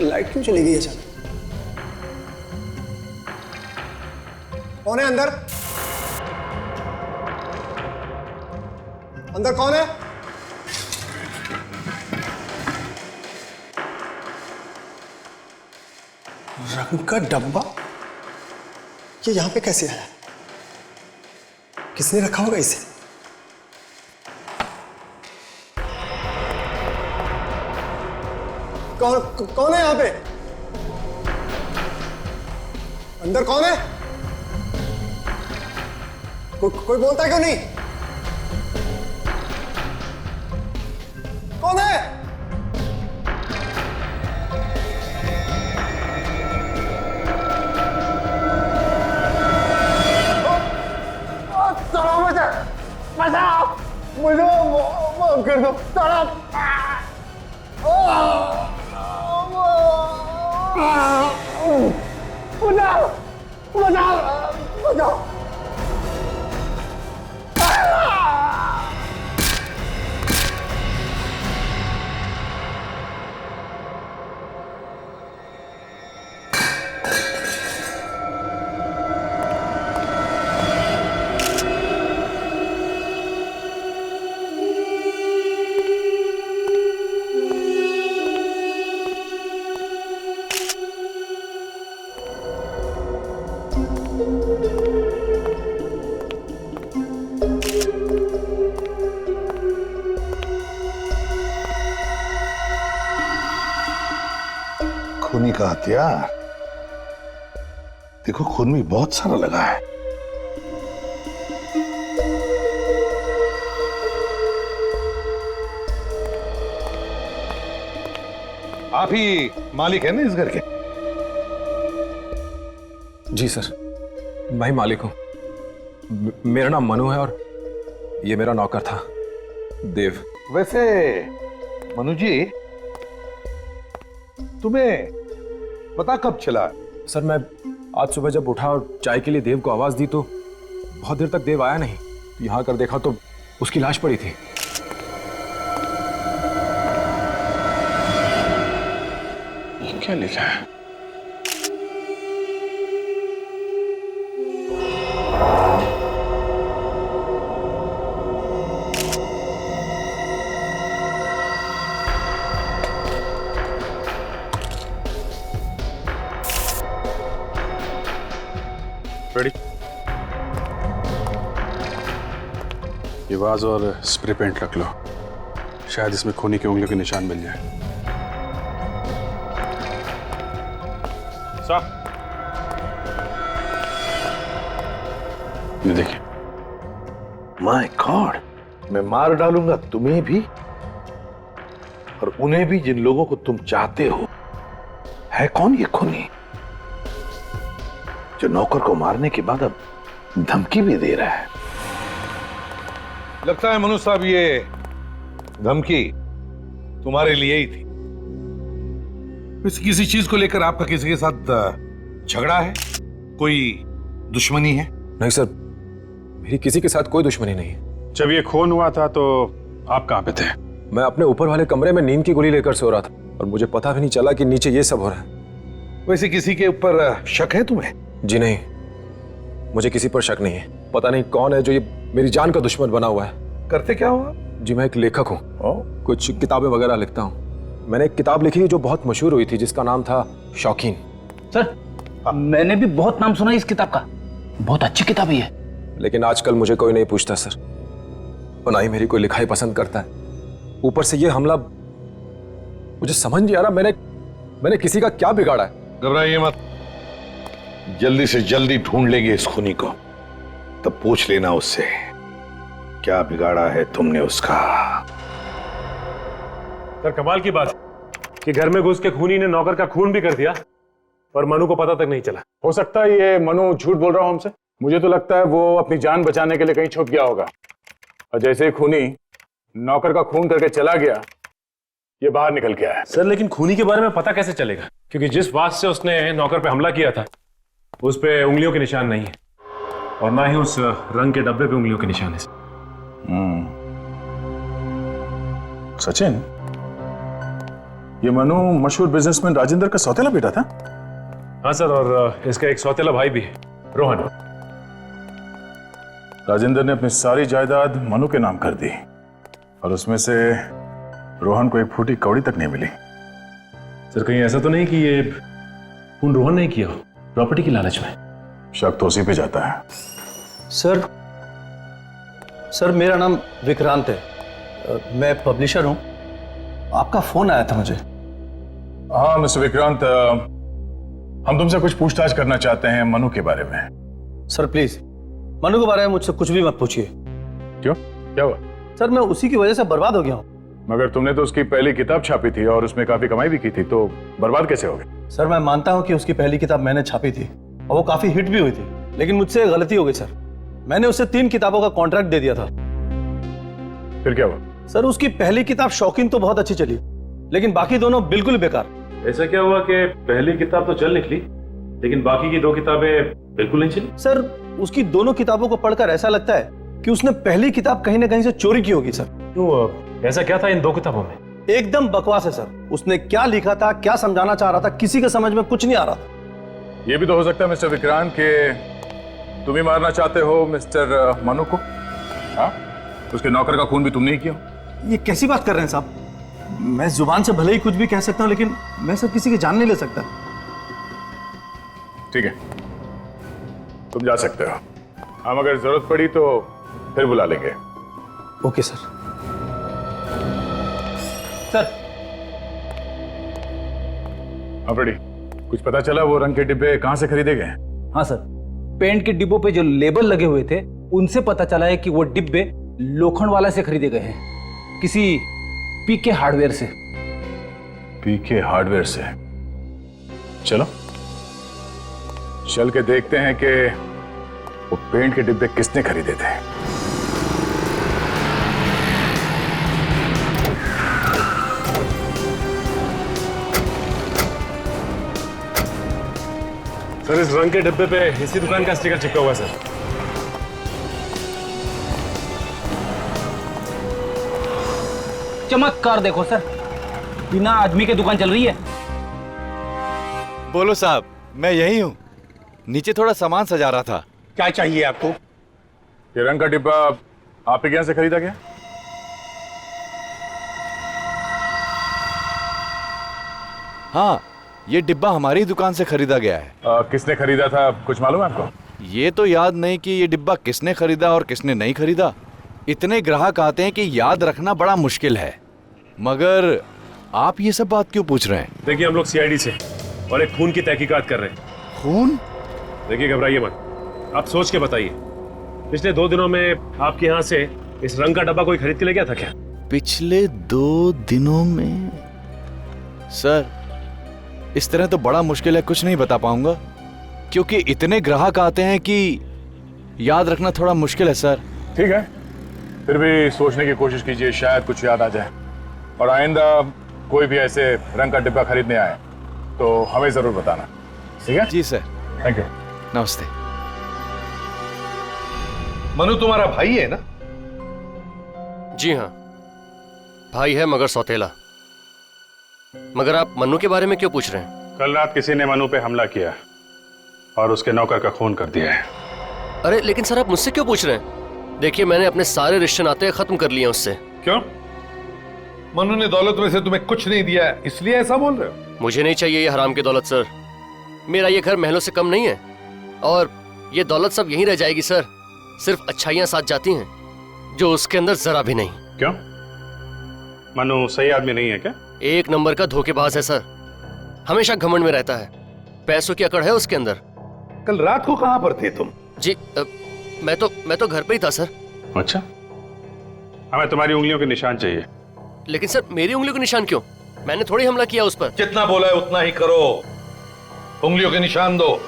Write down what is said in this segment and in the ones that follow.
Light क्यों चली गई अचानक? कौन है अंदर? अंदर कौन है? रंग का डब्बा ये यहां पे कैसे आया? किसने रखा होगा इसे? कौन है यहां पे? अंदर कौन है? कोई बोलता क्यों नहीं? कौन है? बचाओ मुझे, माफ कर दो। बचाओ बचाओ बचाओ। खूनी का हथियार देखो, खून भी बहुत सारा लगा है। आप ही मालिक है ना इस घर के? जी सर, मैं ही मालिक हूं। मेरा नाम मनु है और ये मेरा नौकर था देव। वैसे मनु जी, तुम्हें पता कब चला? सर मैं आज सुबह जब उठा और चाय के लिए देव को आवाज दी तो बहुत देर तक देव आया नहीं। तो यहां कर देखा तो उसकी लाश पड़ी थी। ये क्या लिखा है? रेडी? ये वाज और स्प्रे पेंट रख लो, शायद इसमें खूनी की उंगलियों के निशान मिल जाए। साहब ये देखिए। माय गॉड, मैं मार डालूंगा तुम्हें भी और उन्हें भी जिन लोगों को तुम चाहते हो। है कौन ये खूनी जो नौकर को मारने के बाद अब धमकी भी दे रहा है? लगता है मनु साहब ये धमकी तुम्हारे लिए ही थी। किसी चीज को लेकर आपका किसी के साथ झगड़ा है? कोई दुश्मनी है? नहीं सर, मेरी किसी के साथ कोई दुश्मनी नहीं है। जब ये खून हुआ था तो आप कहां पे थे? मैं अपने ऊपर वाले कमरे में नींद की गोली लेकर सो रहा था और मुझे पता भी नहीं चला कि नीचे ये सब हो रहा है। वैसे किसी के ऊपर शक है तुम्हें? जी नहीं, मुझे किसी पर शक नहीं है। पता नहीं कौन है जो ये मेरी जान का दुश्मन बना हुआ है। करते क्या हुआ? जी मैं एक लेखक हूँ, कुछ किताबें वगैरह लिखता हूँ। मैंने एक किताब लिखी जो बहुत मशहूर हुई थी, जिसका नाम था शौकीन। सर मैंने भी बहुत नाम सुना इस किताब का, बहुत अच्छी किताब है ये। लेकिन आजकल मुझे कोई नहीं पूछता सर, और ना ही मेरी कोई लिखाई पसंद करता है। ऊपर से ये हमला, मुझे समझ नहीं आ रहा मैंने किसी का क्या बिगाड़ा है। घबराइए मत, जल्दी से जल्दी ढूंढ लेंगे इस खूनी को, तब पूछ लेना उससे क्या बिगाड़ा है तुमने उसका। सर कमाल की बात कि घर में घुस के खूनी ने नौकर का खून भी कर दिया और मनु को पता तक नहीं चला। हो सकता है ये मनु झूठ बोल रहा हो हमसे। मुझे तो लगता है वो अपनी जान बचाने के लिए कहीं छुप गया होगा, और जैसे ही खूनी नौकर का खून करके चला गया, ये बाहर निकल के आया। सर लेकिन खूनी के बारे में पता कैसे चलेगा, क्योंकि जिस बात से उसने नौकर पे हमला किया था उस पे उंगलियों के निशान नहीं है, और ना ही उस रंग के डब्बे पे उंगलियों के निशान है। सचिन, ये मनु मशहूर बिजनेसमैन राजेंद्र का सौतेला बेटा था? हाँ सर, और इसका एक सौतेला भाई भी है, रोहन। राजेंद्र ने अपनी सारी जायदाद मनु के नाम कर दी, और उसमें से रोहन को एक फूटी कौड़ी तक नहीं मिली। सर कहीं ऐसा तो नहीं कि ये खून रोहन ने किया हो प्रॉपर्टी की लालच में? शक तो उसी पे जाता है। सर मेरा नाम विक्रांत है, मैं पब्लिशर हूं। आपका फोन आया था मुझे। हाँ मिस्टर विक्रांत, हम तुमसे कुछ पूछताछ करना चाहते हैं मनु के बारे में। सर प्लीज मनु के बारे में मुझसे कुछ भी मत पूछिए। क्यों, क्या हुआ? सर मैं उसी की वजह से बर्बाद हो गया हूं। मगर तुमने तो उसकी पहली किताब छापी थी और उसमें काफी कमाई भी की थी, तो बर्बाद कैसे हो गए? सर मैं मानता हूं कि उसकी पहली किताब मैंने छापी थी और वो काफी हिट भी हुई थी, लेकिन मुझसे गलती हो गई सर। मैंने उसे 3 किताबों का कॉन्ट्रैक्ट दे दिया था। फिर क्या हुआ? सर उसकी पहली किताब शौकीन तो बहुत अच्छी चली, लेकिन बाकी दोनों बिल्कुल बेकार। ऐसा क्या हुआ कि पहली किताब तो चल निकली लेकिन बाकी की 2 किताबें बिल्कुल नहीं चली? सर उसकी दोनों किताबों को पढ़कर ऐसा लगता है कि उसने पहली किताब कहीं ना कहीं से चोरी की होगी सर। क्यों, ऐसा क्या था इन 2 किताबों में? एकदम बकवास है सर। उसने क्या लिखा था, क्या समझाना चाह रहा था, किसी के समझ में कुछ नहीं आ रहा था। ये भी तो हो सकता है मिस्टर विक्रांत कि तुम ही मारना चाहते हो मिस्टर मनु को। हाँ, उसके नौकर का खून भी तुमने ही किया। ये कैसी बात कर रहे हैं साहब? मैं जुबान से भले ही कुछ भी कह सकता हूं, लेकिन मैं सर किसी की जान नहीं ले सकता। ठीक है, तुम जा सकते हो। हम अगर जरूरत पड़ी तो फिर बुला लेंगे। Okay sir. सर रेडी, कुछ पता चला वो रंग के डिब्बे कहां से खरीदे गए? हाँ सर, पेंट के डिब्बों पे जो लेबल लगे हुए थे उनसे पता चला है कि वो डिब्बे लोखंड वाला से खरीदे गए हैं, किसी पीके हार्डवेयर से। पीके हार्डवेयर से? चलो चल के देखते हैं कि वो पेंट के डिब्बे किसने खरीदे थे। सर इस रंग के डिब्बे पे इसी दुकान का स्टिकर चिपका हुआ है सर। चमत्कार देखो सर, बिना आदमी के दुकान चल रही है। बोलो साहब, मैं यही हूँ, नीचे थोड़ा सामान सजा रहा था। क्या चाहिए आपको? ये रंग का डिब्बा आप के यहाँ से खरीदा गया? हाँ, ये डिब्बा हमारी दुकान से खरीदा गया है। किसने खरीदा था, कुछ मालूम है आपको? ये तो याद नहीं कि ये डिब्बा किसने खरीदा और किसने नहीं खरीदा। इतने ग्राहक आते हैं कि याद रखना बड़ा मुश्किल है। मगर आप ये सब बात क्यों पूछ रहे हैं? देखिए हम लोग सीआईडी से और एक खून की तहकीकात कर रहे हैं। खून? देखिए घबराइए मत, आप सोच के बताइए, पिछले 2 दिनों में आपके यहाँ से इस रंग का डब्बा कोई खरीद के ले गया था क्या? पिछले 2 दिनों में? सर इस तरह तो बड़ा मुश्किल है, कुछ नहीं बता पाऊंगा, क्योंकि इतने ग्राहक आते हैं कि याद रखना थोड़ा मुश्किल है सर। ठीक है, फिर भी सोचने की कोशिश कीजिए, शायद कुछ याद आ जाए। और आइंदा कोई भी ऐसे रंग का डिब्बा खरीदने आए तो हमें जरूर बताना, ठीक है? जी सर। Thank you. नमस्ते। मनु तुम्हारा भाई है ना? जी हाँ, भाई है मगर सौतेला। मगर आप मनु के बारे में क्यों पूछ रहे हैं? कल रात किसी ने मनु पे हमला किया और उसके नौकर का खून कर दिया है। अरे लेकिन सर आप मुझसे क्यों पूछ रहे हैं, देखिए, मैंने अपने सारे रिश्ते नाते खत्म कर लिए उससे। क्यों? मनु ने दौलत में से तुम्हें कुछ नहीं दिया है, इसलिए ऐसा बोल रहे हो? मुझे नहीं चाहिए ये हराम की दौलत सर। मेरा ये घर महलों से कम नहीं है, और ये दौलत सब यहीं रह जाएगी सर। सिर्फ अच्छाइयां साथ जाती हैं, जो उसके अंदर जरा भी नहीं। क्यों? मनु सही आदमी नहीं है क्या? एक नंबर का धोखेबाज है सर। हमेशा घमंड में रहता है, पैसों की अकड़ है उसके अंदर। कल रात को कहां पर थे तुम? जी मैं तो घर पे ही था सर। अच्छा, हमें तुम्हारी उंगलियों के निशान चाहिए। लेकिन सर, मेरी उंगलियों के निशान क्यों? मैंने थोड़ी हमला किया उस पर। जितना बोला है उतना ही करो, उंगलियों के निशान दो।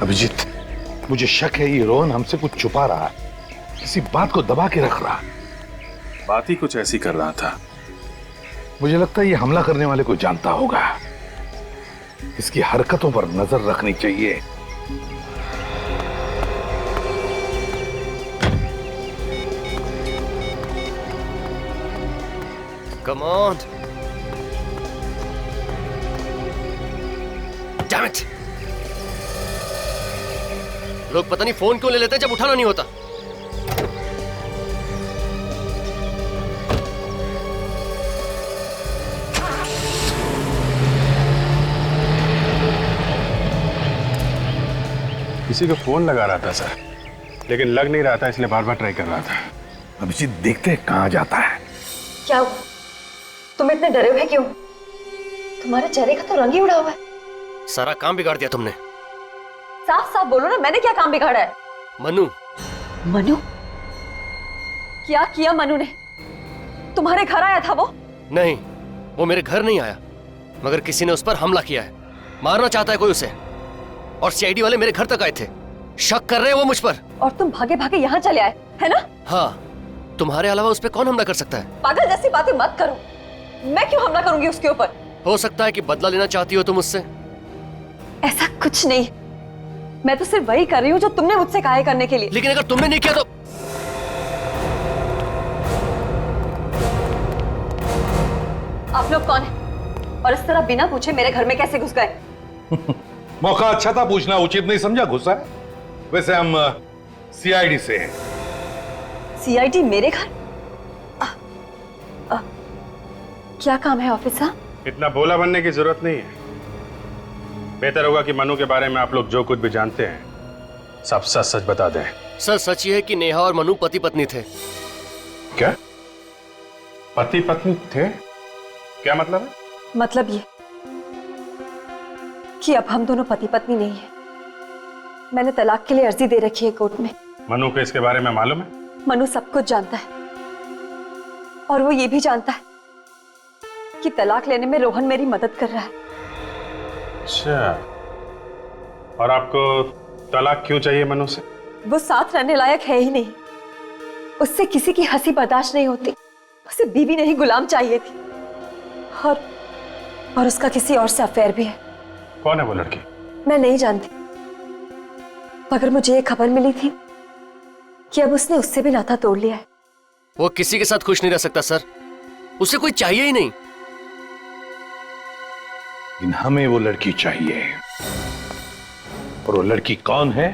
अभिजीत, मुझे शक है ये रोहन हमसे कुछ छुपा रहा है, किसी बात को दबा के रख रहा। बात ही कुछ ऐसी कर रहा था। मुझे लगता है ये हमला करने वाले को जानता होगा। इसकी हरकतों पर नजर रखनी चाहिए। Come on. Damn it. लोग पता नहीं फोन क्यों ले लेते हैं जब उठाना नहीं होता। किसी को फोन लगा रहा था सर, लेकिन लग नहीं रहा था, इसलिए बार बार ट्राई कर रहा था। अभिजीत, देखते हैं कहां जाता है। क्या हुआ? तुम इतने डरे हुए क्यों? तुम्हारे चेहरे का तो रंग ही उड़ा हुआ है। सारा काम बिगाड़ दिया तुमने। साफ साफ बोलो ना, मैंने क्या काम बिगाड़ा है? मनु। मनु? क्या किया मनु ने? तुम्हारे घर आया था वो? नहीं, वो मेरे घर नहीं आया, मगर किसी ने उस पर हमला किया है। मारना चाहता है कोई उसे, और सीआईडी वाले मेरे घर तक आए थे। शक कर रहे हैं वो मुझ पर। और तुम भागे भागे यहाँ चले आए, है ना? हाँ, तुम्हारे अलावा उस पर कौन हमला कर सकता है? पागल जैसी बातें मत करो। मैं क्यों हमला करूंगी उसके ऊपर? हो सकता है कि बदला लेना चाहती हो तुम उससे। ऐसा कुछ नहीं, मैं तो सिर्फ वही कर रही हूँ जो तुमने मुझसे कहा है करने के लिए। लेकिन अगर तुमने नहीं किया तो? आप लोग कौन हैं? और इस तरह बिना पूछे मेरे घर में कैसे घुस गए? मौका अच्छा था, पूछना उचित नहीं समझा, घुसा है। वैसे हम सीआईडी से हैं। सीआईडी मेरे घर? क्या काम है ऑफिसर? इतना भोला बनने की जरूरत नहीं है। बेहतर होगा कि मनु के बारे में आप लोग जो कुछ भी जानते हैं सब सच सच बता दें। सर, सच ये है कि नेहा और मनु पति पत्नी थे। क्या? पति पत्नी थे? क्या मतलब है? मतलब ये कि अब हम दोनों पति पत्नी नहीं है। मैंने तलाक के लिए अर्जी दे रखी है कोर्ट में। मनु को इसके बारे में मालूम है? मनु सब कुछ जानता है, और वो ये भी जानता है कि तलाक लेने में रोहन मेरी मदद कर रहा है। अच्छा, और आपको तलाक क्यों चाहिए मनु से? वो साथ रहने लायक है ही नहीं। उससे किसी की हंसी बर्दाश्त नहीं होती। उसे बीवी नहीं गुलाम चाहिए थी, और उसका किसी और से अफेयर भी है। कौन है वो लड़की? मैं नहीं जानती, मगर मुझे ये खबर मिली थी कि अब उसने उससे भी नाता तोड़ लिया है। वो किसी के साथ खुश नहीं रह सकता सर, उसे कोई चाहिए ही नहीं। लेकिन हमें वो लड़की चाहिए, और वो लड़की कौन है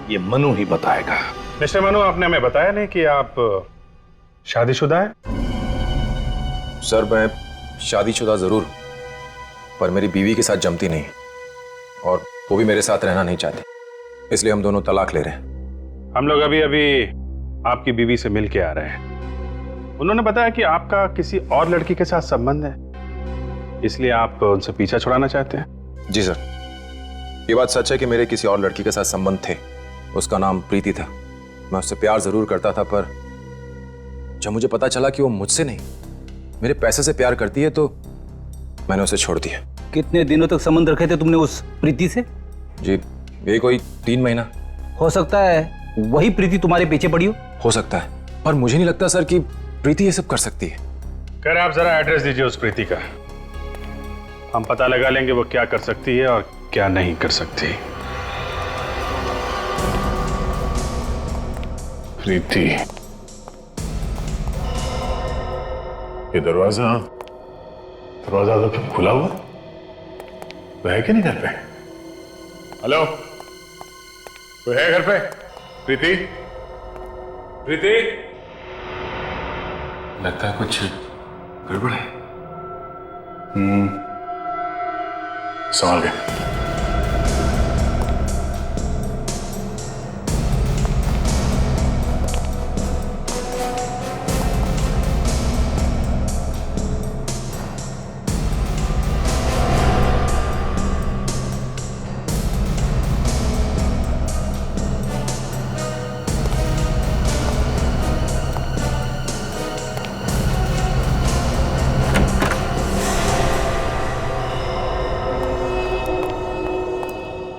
ये मनु ही बताएगा। मिस्टर मनु, आपने हमें बताया नहीं कि आप शादीशुदा हैं? सर, मैं शादीशुदा जरूर हूं, पर मेरी बीवी के साथ जमती नहीं, और वो भी मेरे साथ रहना नहीं चाहती, इसलिए हम दोनों तलाक ले रहे हैं। हम लोग अभी अभी आपकी बीवी से मिल के आ रहे हैं। उन्होंने बताया कि आपका किसी और लड़की के साथ संबंध है, इसलिए आप उनसे पीछा छुड़ाना चाहते हैं। जी सर, ये बात सच है कि मेरे किसी और लड़की के साथ संबंध थे। उसका नाम प्रीति था। मैं उससे प्यार जरूर करता था, पर जब मुझे पता चला कि वो मुझसे नहीं मेरे पैसे से प्यार करती है, तो मैंने उसे छोड़ दिया। कितने दिनों तक संबंध रखे थे तुमने उस प्रीति से? जी, यही कोई 3 महीना। हो सकता है वही प्रीति तुम्हारे पीछे पड़ी हो। सकता है, पर मुझे नहीं लगता सर कि प्रीति ये सब कर सकती है। कह रहे आप जरा एड्रेस दीजिए उस प्रीति का, हम पता लगा लेंगे वो क्या कर सकती है और क्या नहीं कर सकती। प्रीति, ये दरवाजा तो खुला हुआ, वो है कि नहीं घर पे? हेलो, कोई है घर पे? प्रीति, प्रीति, लगता है कुछ गड़बड़ है। संभाल के।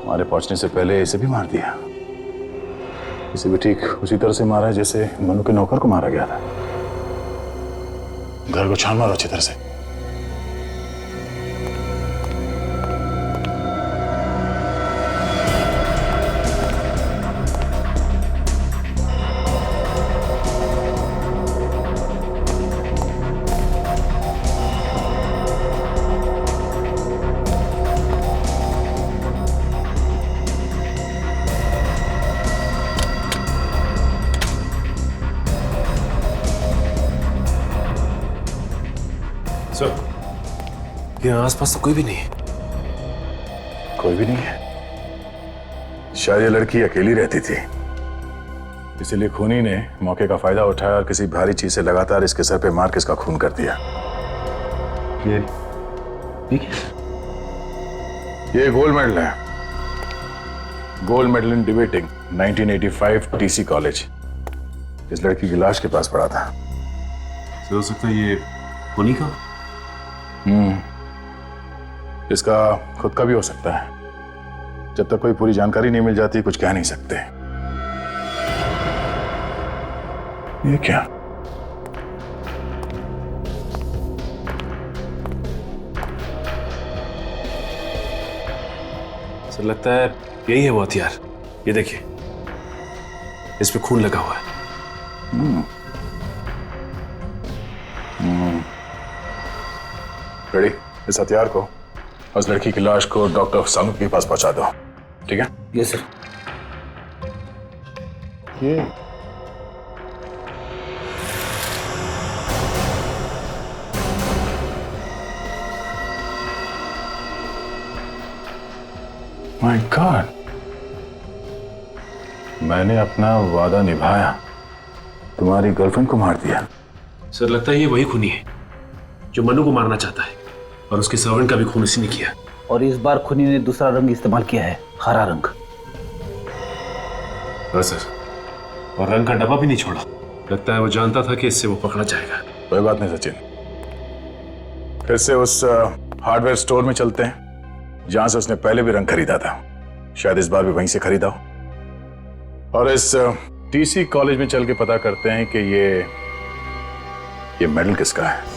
हमारे पहुंचने से पहले इसे भी मार दिया। इसे भी ठीक उसी तरह से मारा है जैसे मनु के नौकर को मारा गया था। घर को छान मारो अच्छी तरह से। यहाँ आसपास तो कोई भी नहीं है। कोई भी नहीं है। शायद ये लड़की अकेली रहती थी, इसीलिए खूनी ने मौके का फायदा उठाया और किसी भारी चीज से लगातार इसके सर पे मार के इसका खून कर दिया। ये गोल्ड मेडल है, gold medal in debating 1985 TC college. इस लड़की की लाश के पास पड़ा था। हो सकता है ये खूनी का? इसका खुद का भी हो सकता है। जब तक कोई पूरी जानकारी नहीं मिल जाती कुछ कह नहीं सकते। ये क्या? सर लगता है यही है वो हथियार। ये देखिए, इस पे खून लगा हुआ है। रेडी? इस हथियार को उस लड़की की लाश को डॉक्टर सांगू के पास पहुंचा दो, ठीक है? Yes sir. ये माय गॉड, मैंने अपना वादा निभाया, तुम्हारी गर्लफ्रेंड को मार दिया। सर लगता है ये वही खूनी है जो मनु को मारना चाहता है, और उसके सर्वेंट का भी खून इसी ने किया। और इस बार खूनी ने दूसरा रंग इस्तेमाल किया है, हरा रंग। बस सर, और रंग का डब्बा भी नहीं छोड़ा। लगता है वो जानता था कि इससे वो पकड़ा जाएगा। कोई बात नहीं सचिन, फिर से उस हार्डवेयर स्टोर में चलते हैं जहां से उसने पहले भी रंग खरीदा था। शायद इस बार भी वहीं से खरीदा हो। और इस टीसी कॉलेज में चल के पता करते हैं कि ये मेडल किसका है।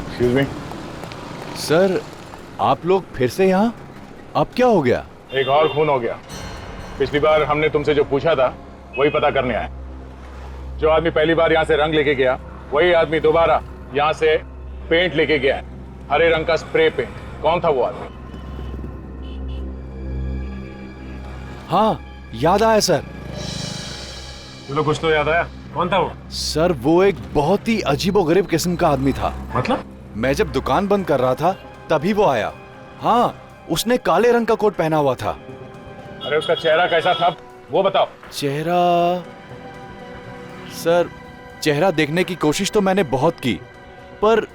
एक्सक्यूज मी सर, आप लोग फिर से यहाँ? अब क्या हो गया? एक और खून हो गया। पिछली बार हमने तुमसे जो पूछा था वही पता करने आए। जो आदमी पहली बार यहाँ से रंग लेके गया वही आदमी दोबारा यहाँ से पेंट लेके गया है, हरे रंग का स्प्रे पेंट। कौन था वो आदमी? हाँ, याद आया सर। चलो कुछ तो याद आया। कौन था वो? सर वो एक बहुत ही अजीबोगरीब किस्म का आदमी था। मतलब? मैं जब दुकान बंद कर रहा था तभी वो आया। हाँ, उसने काले रंग का कोट पहना हुआ था। अरे उसका चेहरा कैसा था वो बताओ। चेहरा? सर चेहरा देखने की कोशिश तो मैंने बहुत की, पर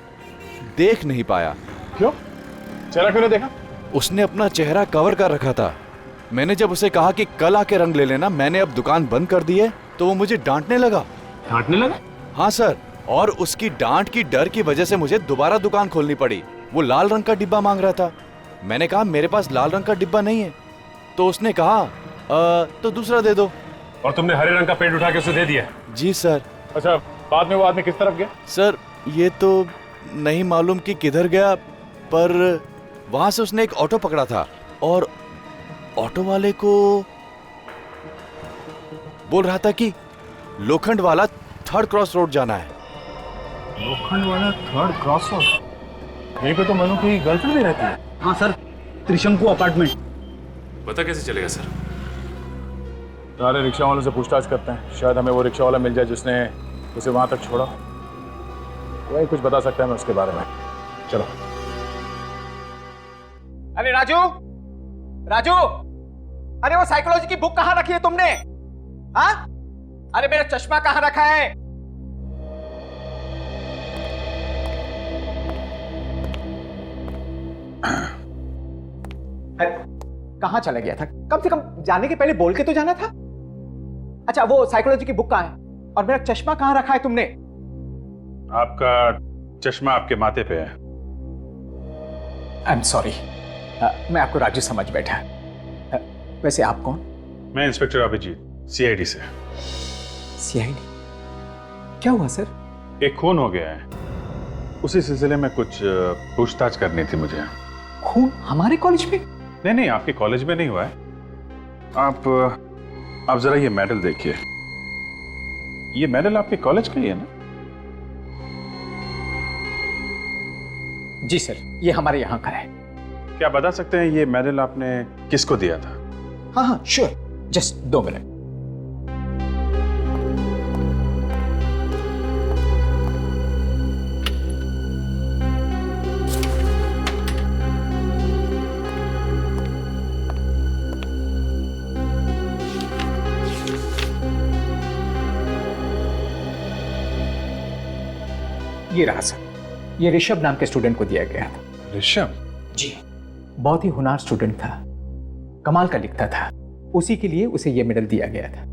देख नहीं पाया। क्यों? चेहरा क्यों नहीं देखा? उसने अपना चेहरा कवर कर रखा था। मैंने जब उसे कहा कि कल आके रंग ले लेना, मैंने अब दुकान बंद कर दी है, तो वो मुझे डांटने लगा। डांटने लगा? हाँ सर, और उसकी डांट की डर की वजह से मुझे दोबारा दुकान खोलनी पड़ी। वो लाल रंग का डिब्बा मांग रहा था। मैंने कहा मेरे पास लाल रंग का डिब्बा नहीं है। तो उसने कहा तो दूसरा दे दो। और तुमने हरे रंग का पेंट उठा के उसे दे दिया। जी सर। अच्छा, बाद में वो आदमी किस तरफ गया? सर ये तो नहीं मालूम कि किधर गया, पर वहां से उसने एक ऑटो पकड़ा था और ऑटो वाले को बोल रहा था कि लोखंड वाला 3rd क्रॉस रोड जाना है। लोखंड वाला 3rd क्रॉस रोड? यहीं पे तो मनु की गर्लफ्रेंड भी रहती है। हाँ सर, त्रिशंकु अपार्टमेंट। पता कैसे चलेगा सर? सारे रिक्शा वालों से पूछताछ करते हैं, शायद हमें वो रिक्शा वाला मिल जाए जिसने उसे वहां तक छोड़ा। वही कुछ बता सकता है मैं उसके बारे में। चलो। अरे राजू, राजू, अरे वो साइकोलॉजी की बुक कहाँ रखी है तुमने? हाँ? अरे मेरा चश्मा कहाँ रखा है? कहाँ चला गया था? कम से कम जाने के पहले बोल के तो जाना था। अच्छा, वो साइकोलॉजी की बुक कहाँ है? और मेरा चश्मा कहाँ रखा है तुमने? आपका चश्मा आपके माथे पे है। आई एम सॉरी, मैं आपको राजू समझ बैठा। वैसे आप कौन? मैं इंस्पेक्टर अभिजीत, सीआईडी से। सीआईडी? क्या हुआ सर? एक खून हो गया है, उसी सिलसिले में कुछ पूछताछ करनी थी मुझे। खून हमारे कॉलेज में? नहीं, आपके कॉलेज में नहीं हुआ है। आप जरा ये मेडल देखिए। ये मेडल आपके कॉलेज का ही है ना? जी सर, ये हमारे यहाँ का है। क्या बता सकते हैं ये मेडल आपने किसको दिया था? हाँ हाँ श्योर, जस्ट 2 मिनट। ये रहा सर, ये ऋषभ नाम के स्टूडेंट को दिया गया था। ऋषभ? जी, बहुत ही होनहार स्टूडेंट था, कमाल का लिखता था, उसी के लिए उसे यह मेडल दिया गया था।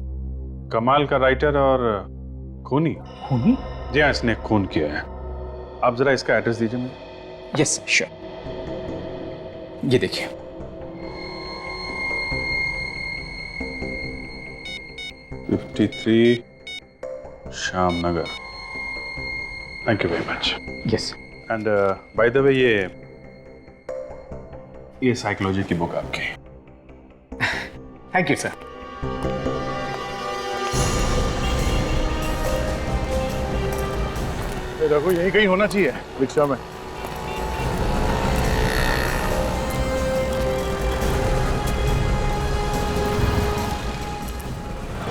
कमाल का राइटर और खूनी? खूनी? जी हाँ, इसने खून किया है। आप जरा इसका एड्रेस दीजिए मुझे। यस श्योर, ये देखिए। $53 Shyam Nagar. Thank you very much. Yes. And by the way, ये साइकोलॉजी की बुक आपकी। Thank you sir. देखो, यही कहीं होना चाहिए रिक्शा में।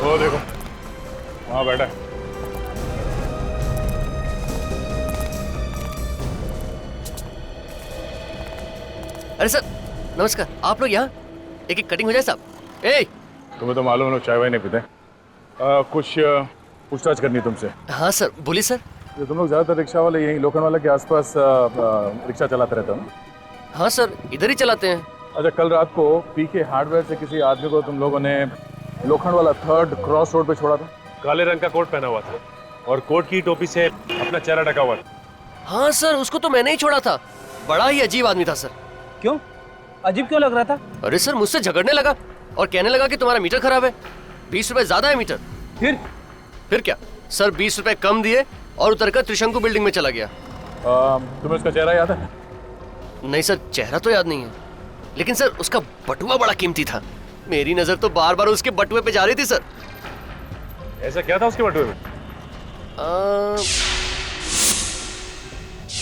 वो देखो, वहां बैठा है। अरे सर नमस्कार, आप लोग यहाँ? एक कटिंग हो जाए साहब। ए, तुम्हें तो मालूम है लोग चाय वाय नहीं पीते। कुछ पूछताछ करनी तुमसे। हाँ सर, बोलिए सर। ये तुम लोग ज्यादातर रिक्शा वाले यही लोखंड वाला के आसपास रिक्शा चलाते रहते हो ना? हाँ सर, इधर ही चलाते हैं। अच्छा, कल रात को पीके हार्डवेयर से किसी आदमी को तुम लोगों ने लोखंड वाला 3rd क्रॉस रोड पे छोड़ा था? काले रंग का कोट पहना हुआ था और कोट की टोपी से अपना चेहरा ढका हुआ था। हाँ सर, उसको तो मैंने ही छोड़ा था। बड़ा ही अजीब आदमी था सर। क्यों? अजीब क्यों लग रहा था? अरे सर, मुझसे झगड़ने लगा और कहने लगा कि तुम्हारा मीटर खराब है, 20 रुपए ज्यादा है मीटर। फिर क्या सर, 20 रुपए कम दिए और उतरकर त्रिशंकु बिल्डिंग में चला गया। तुम्हें उसका चेहरा याद है? नहीं सर, चेहरा तो याद नहीं है, लेकिन सर उसका बटुआ बड़ा कीमती था। मेरी नजर तो बार बार उसके बटुए पे जा रही थी सर। ऐसा क्या था उसके बटुए में?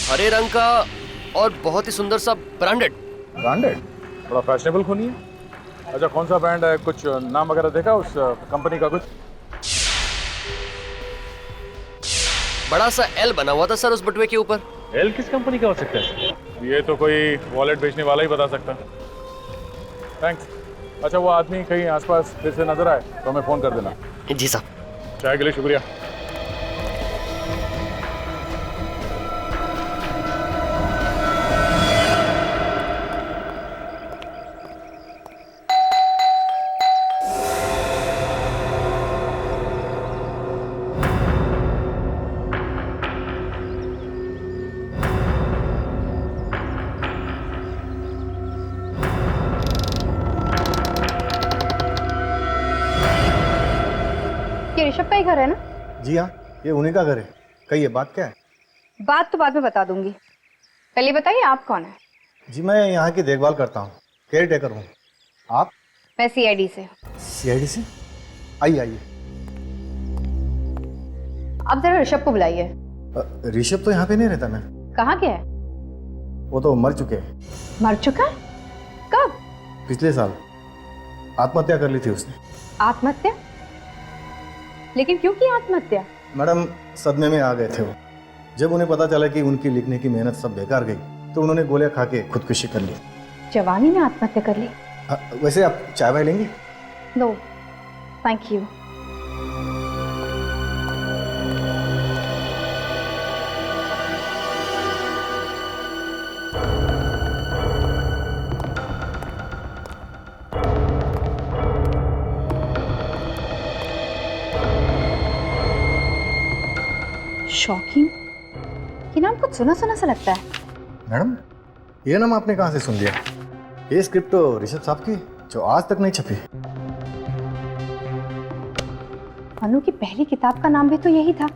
हरे रंग का और बहुत ही सुंदर सा ब्रांडेड। ब्रांडेड? थोड़ा फैशनेबल खूनी है। अच्छा, कौन सा ब्रांड है? कुछ नाम वगैरह देखा उस कंपनी का? कुछ बड़ा सा एल बना हुआ था सर उस बटुए के ऊपर। एल किस कंपनी का हो सकता है? ये तो कोई वॉलेट बेचने वाला ही बता सकता। थैंक्स। अच्छा, वो आदमी कहीं आसपास फिर से नजर आए तो हमें फोन कर देना। जी साहब। चाय के लिए शुक्रिया। ये ऋषभ का ही घर है ना? जी हाँ, ये उन्हीं का घर है। कहिए, बात क्या है? बात तो बाद में बता दूंगी, पहले बताइए आप कौन है? जी मैं यहाँ की देखभाल करता हूँ, केयर टेकर हूँ। आप? मैं सीआईडी से। सीआईडी से? आइए आइए। आप जरा ऋषभ को बुलाइए। ऋषभ तो यहाँ पे नहीं रहता मैं। कहाँ गया है? वो तो मर चुके हैं। मर चुका है? कब? पिछले साल आत्महत्या कर ली थी उसने। आत्महत्या? लेकिन क्यों की आत्महत्या? मैडम सदमे में आ गए थे वो। जब उन्हें पता चला कि उनकी लिखने की मेहनत सब बेकार गई तो उन्होंने गोलियां खा के खुदकुशी कर ली। जवानी में आत्महत्या कर ली? वैसे आप चाय वाय लेंगे? No thank you. शॉकिंग, ये नाम कुछ सुना सुना सा लगता है। मैडम ये नाम आपने कहाँ से सुन लिया? ये स्क्रिप्ट तो ऋषभ साहब की जो आज तक नहीं छपी। मनु की पहली किताब का नाम भी तो यही था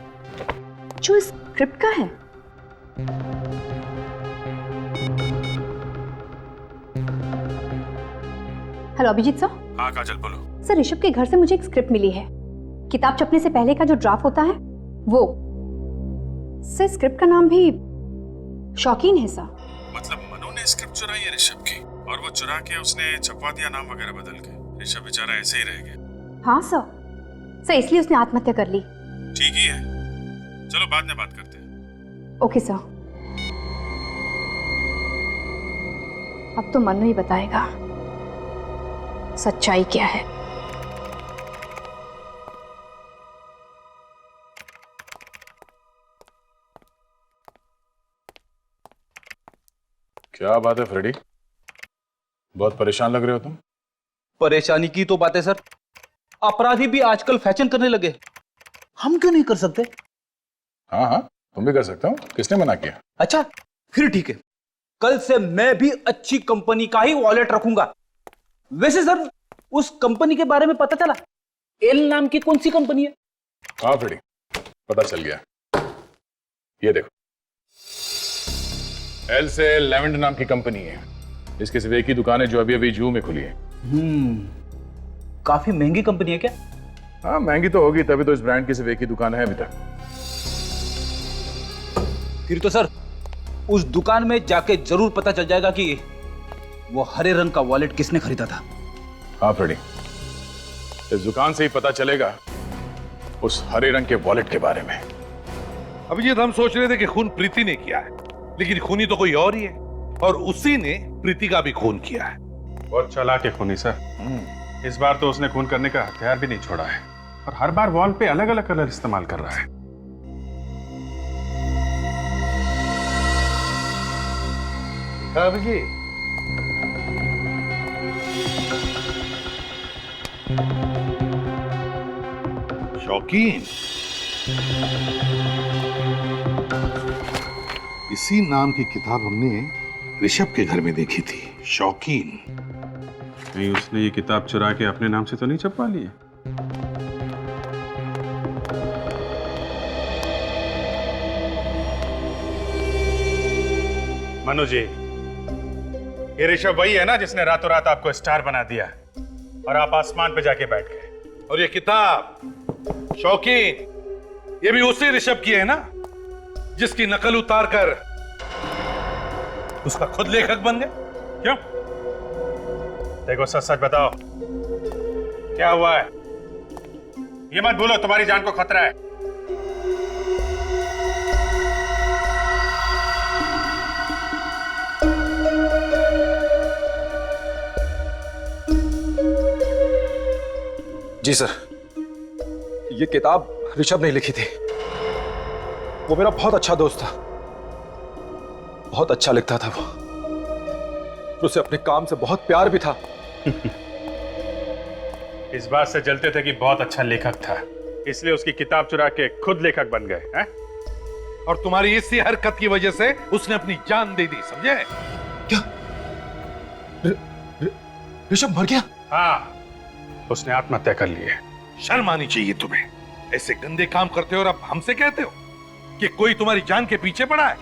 जो इस स्क्रिप्ट का है। Hello Abhijit sir. हाँ काजल बोलो। सर ऋषभ के घर से मुझे एक स्क्रिप्ट मिली है, किताब छपने से पहले का जो ड्राफ्ट होता है वो। सर स्क्रिप्ट का नाम भी शौकीन है सर। मतलब मनु ने स्क्रिप्ट चुराई है ऋषभ की, और वो चुरा के उसने छपवा दिया नाम वगैरह बदल के। ऋषभ बेचारा ऐसे ही रह गया। हाँ सर इसलिए उसने आत्महत्या कर ली। ठीक ही है, चलो बाद में बात करते हैं। Okay sir. अब तो मनु ही बताएगा सच्चाई क्या है। क्या बात है फ्रेडी, बहुत परेशान लग रहे हो तुम। परेशानी की तो बात है सर, अपराधी भी आजकल फैशन करने लगे, हम क्यों नहीं कर सकते? हाँ हाँ तुम भी कर सकते हो, किसने मना किया? अच्छा फिर ठीक है, कल से मैं भी अच्छी कंपनी का ही वॉलेट रखूंगा। वैसे सर उस कंपनी के बारे में पता चला? एल नाम की कौन सी कंपनी है? हाँ फ्रेडी पता चल गया, ये देखो एल से लेवेंडर नाम की कंपनी है, इसकी सिर्फ एक ही दुकान है जो अभी अभी जू में खुली है। काफी महंगी कंपनी है क्या? हाँ महंगी तो होगी, तभी तो इस ब्रांड की सिर्फ एक ही दुकान है अभी तक। फिर तो सर उस दुकान में जाके जरूर पता चल जाएगा कि वो हरे रंग का वॉलेट किसने खरीदा था। हाँ फ्रेडी इस दुकान से ही पता चलेगा उस हरे रंग के वॉलेट के बारे में। अभिजीत हम सोच रहे थे कि खून प्रीति ने किया है, लेकिन खूनी तो कोई और ही है, और उसी ने प्रीति का भी खून किया है। बहुत चालाक है खूनी सर। इस बार तो उसने खून करने का हथियार भी नहीं छोड़ा है, और हर बार वॉल पे अलग अलग कलर इस्तेमाल कर रहा है। अभिजीत शौकीन, इसी नाम की किताब हमने ऋषभ के घर में देखी थी, शौकीन। नहीं उसने ये किताब चुरा के अपने नाम से तो नहीं छपवा ली है? मनु जी, ये ऋषभ वही है ना जिसने रातों रात आपको स्टार बना दिया और आप आसमान पे जाके बैठ गए। और ये किताब शौकीन, ये भी उसी ऋषभ की है ना जिसकी नकल उतार कर उसका खुद लेखक बन गए? क्यों? देखो सच सच बताओ क्या हुआ है? ये मत भूलो तुम्हारी जान को खतरा है। जी सर, ये किताब ऋषभ ने लिखी थी। वो मेरा बहुत अच्छा दोस्त था, बहुत अच्छा लिखता था वो, उसे अपने काम से बहुत प्यार भी था। इस बात से जलते थे कि बहुत अच्छा लेखक था, इसलिए उसकी किताब चुरा के खुद लेखक बन गए हैं? और तुम्हारी इसी हरकत की वजह से उसने अपनी जान दे दी, समझे? क्या ऋषभ मर गया? हाँ, उसने आत्महत्या कर ली है। शर्म आनी चाहिए तुम्हें। ऐसे गंदे काम करते हो और अब हमसे कहते हो कि कोई तुम्हारी जान के पीछे पड़ा है?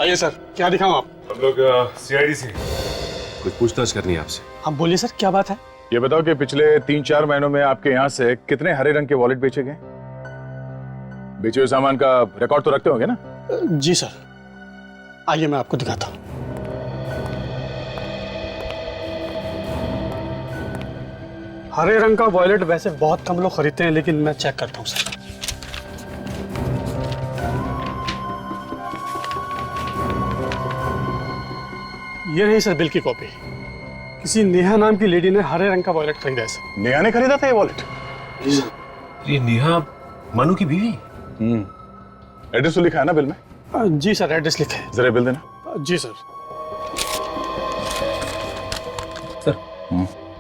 आइए सर, क्या दिखाऊं आप? हम लोग सीआईडी से कुछ पूछताछ करनी है आपसे। हम बोलिए सर, क्या बात है? ये बताओ कि पिछले 3-4 महीनों में आपके यहाँ से कितने हरे रंग के वॉलेट बेचे गए? बेचे हुए सामान का रिकॉर्ड तो रखते होंगे ना? जी सर, आइए मैं आपको दिखाता हूँ। हरे रंग का वॉलेट वैसे बहुत कम लोग खरीदते हैं, लेकिन मैं चेक करता हूँ सर। ये रही सर बिल की कॉपी। किसी नेहा नाम की लेडी ने हरे रंग का वॉलेट खरीदा है सर। नेहा ने खरीदा था ये वॉलेट? ये नेहा मनु की बीवी? एड्रेस तो लिखा है ना बिल में? जी सर, एड्रेस लिखा है। जरा बिल देना। जी सर। सर,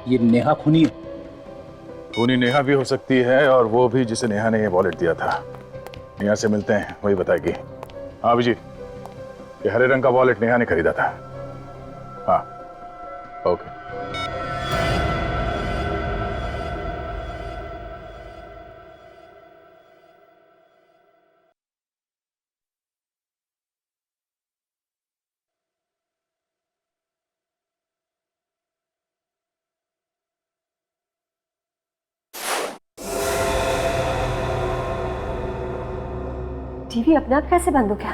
ये नेहा खूनी है। खूनी नेहा भी हो सकती है और वो भी जिसे नेहा ने ये वॉलेट दिया था। नेहा से मिलते हैं, वही बताएगी। हाँ अभिजीत, ये हरे रंग का वॉलेट नेहा ने खरीदा था। हाँ ओके। टीवी अपने आप कैसे बंद हो गया?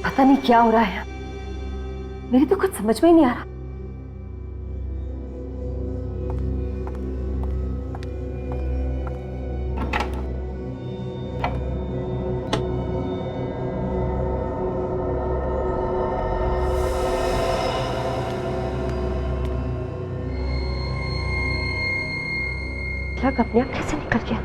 पता नहीं क्या हो रहा है, मेरी तो कुछ समझ में ही नहीं आ रहा। प्लग अपने आप कैसे निकल गया?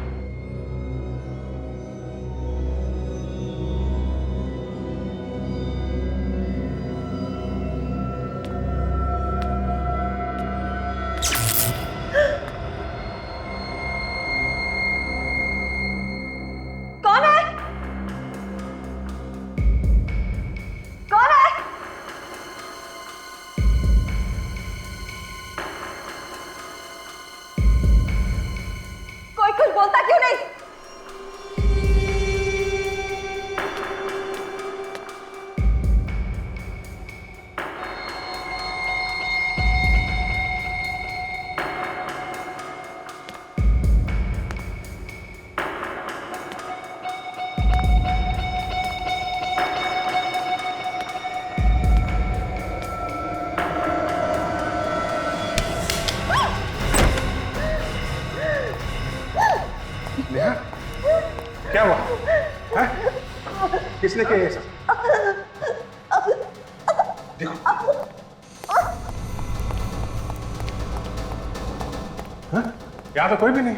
क्या हुआ? है? किसने किया ये सब? देखो। हाँ? यहाँ तो कोई भी नहीं।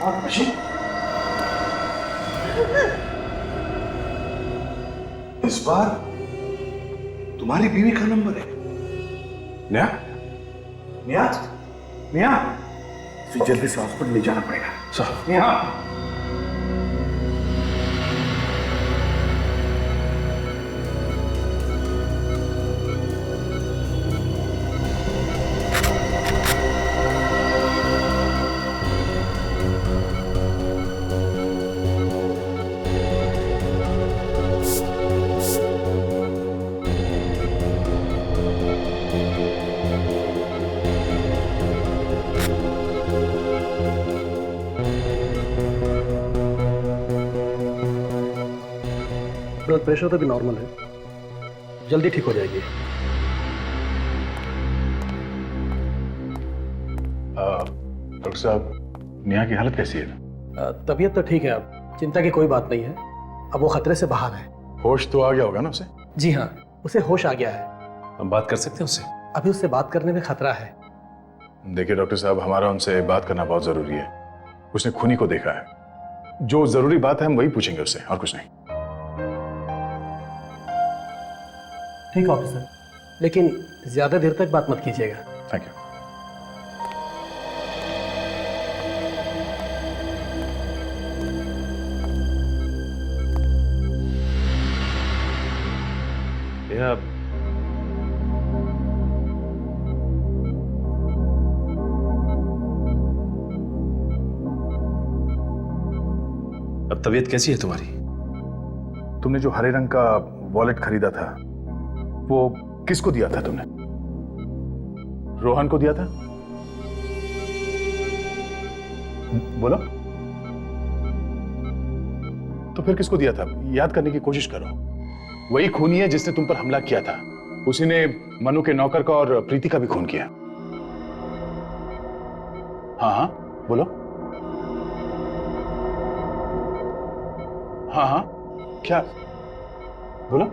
और मशीन? इस बार तुम्हारी बीवी का नंबर है। नेहा? नेहा? नेहा? इसे जल्दी से हॉस्पिटल ले जाना पड़ेगा। सर, नेहा? ब्लड प्रेशर तो भी नॉर्मल है, जल्दी ठीक हो जाएगी। डॉक्टर साहब, नेहा की हालत कैसी है? तबीयत तो ठीक है, अब चिंता की कोई बात नहीं है। अब वो खतरे से बाहर है। होश तो आ गया होगा ना उसे? जी हाँ, उसे होश आ गया है। हम बात कर सकते हैं उससे? अभी उससे बात करने में खतरा है। देखिए डॉक्टर साहब, हमारा उनसे बात करना बहुत जरूरी है। उसने खूनी को देखा है। जो जरूरी बात है हम वही पूछेंगे उससे, और कुछ नहीं। ठीक है ऑफिसर, लेकिन ज्यादा देर तक बात मत कीजिएगा। Thank you. और तबीयत कैसी है तुम्हारी? तुमने जो हरे रंग का वॉलेट खरीदा था वो किसको दिया था तुमने? रोहन को दिया था? बोलो। तो फिर किसको दिया था? याद करने की कोशिश करो। वही खूनी है जिसने तुम पर हमला किया था। उसी ने मनु के नौकर का और प्रीति का भी खून किया। हाँ हाँ बोलो। हाँ हाँ क्या? बोलो।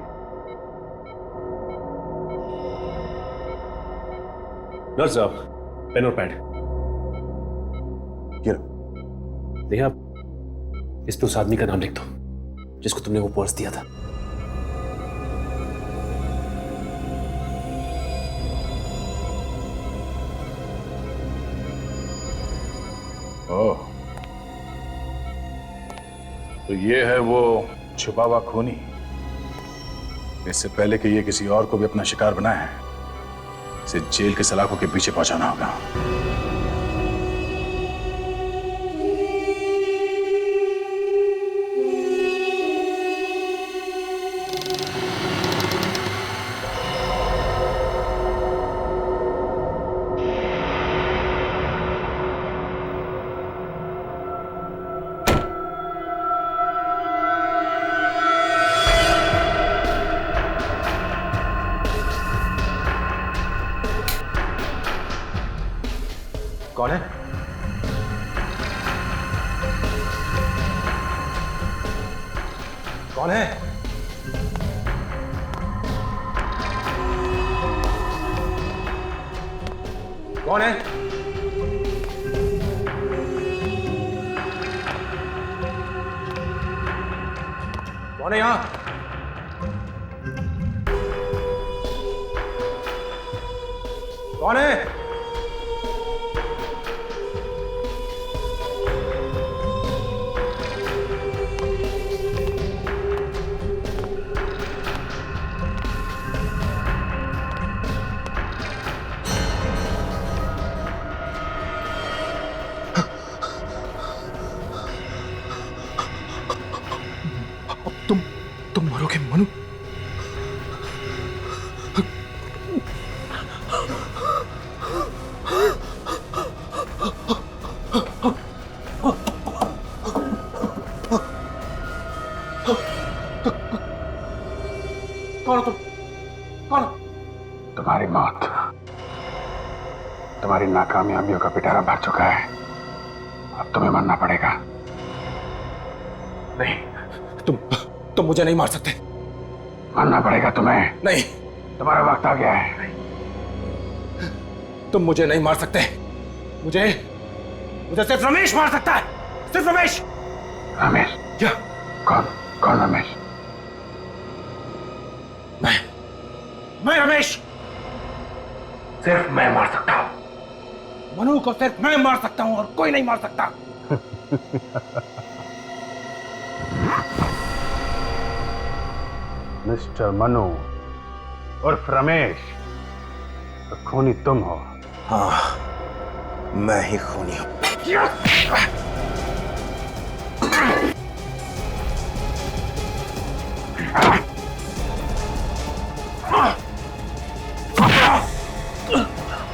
नर्स साहब, पेन और पैड। नेहा, इस पे उस आदमी का नाम लिख दो जिसको तुमने वो पर्स दिया था। ओह, तो ये है वो छुपा हुआ खूनी। इससे पहले कि ये किसी और को भी अपना शिकार बनाए है, इसे जेल के सलाखों के पीछे पहुंचाना होगा। कौन है? कौन है? कौन है? कौन है यहां? कौन है? तुम मरोगे मनु। कौन हो तुम? कौन? तुम्हारी मौत, तुम्हारी नाकामयाबियों का पिटारा भर चुका है। अब तुम्हें मरना पड़ेगा। नहीं, तुम मुझे नहीं मार सकते। मरना पड़ेगा तुम्हें। नहीं, तुम्हारा वक्त आ गया है। तुम मुझे नहीं मार सकते। मुझे सिर्फ रमेश मार सकता है। सिर्फ रमेश। रमेश? क्या? कौन रमेश? मैं रमेश। सिर्फ मैं मार सकता हूं। मनु को सिर्फ मैं मार सकता हूं और कोई नहीं मार सकता। मिस्टर मनु उर्फ रमेश, तो खूनी तुम हो। हाँ, मैं ही खूनी हूं।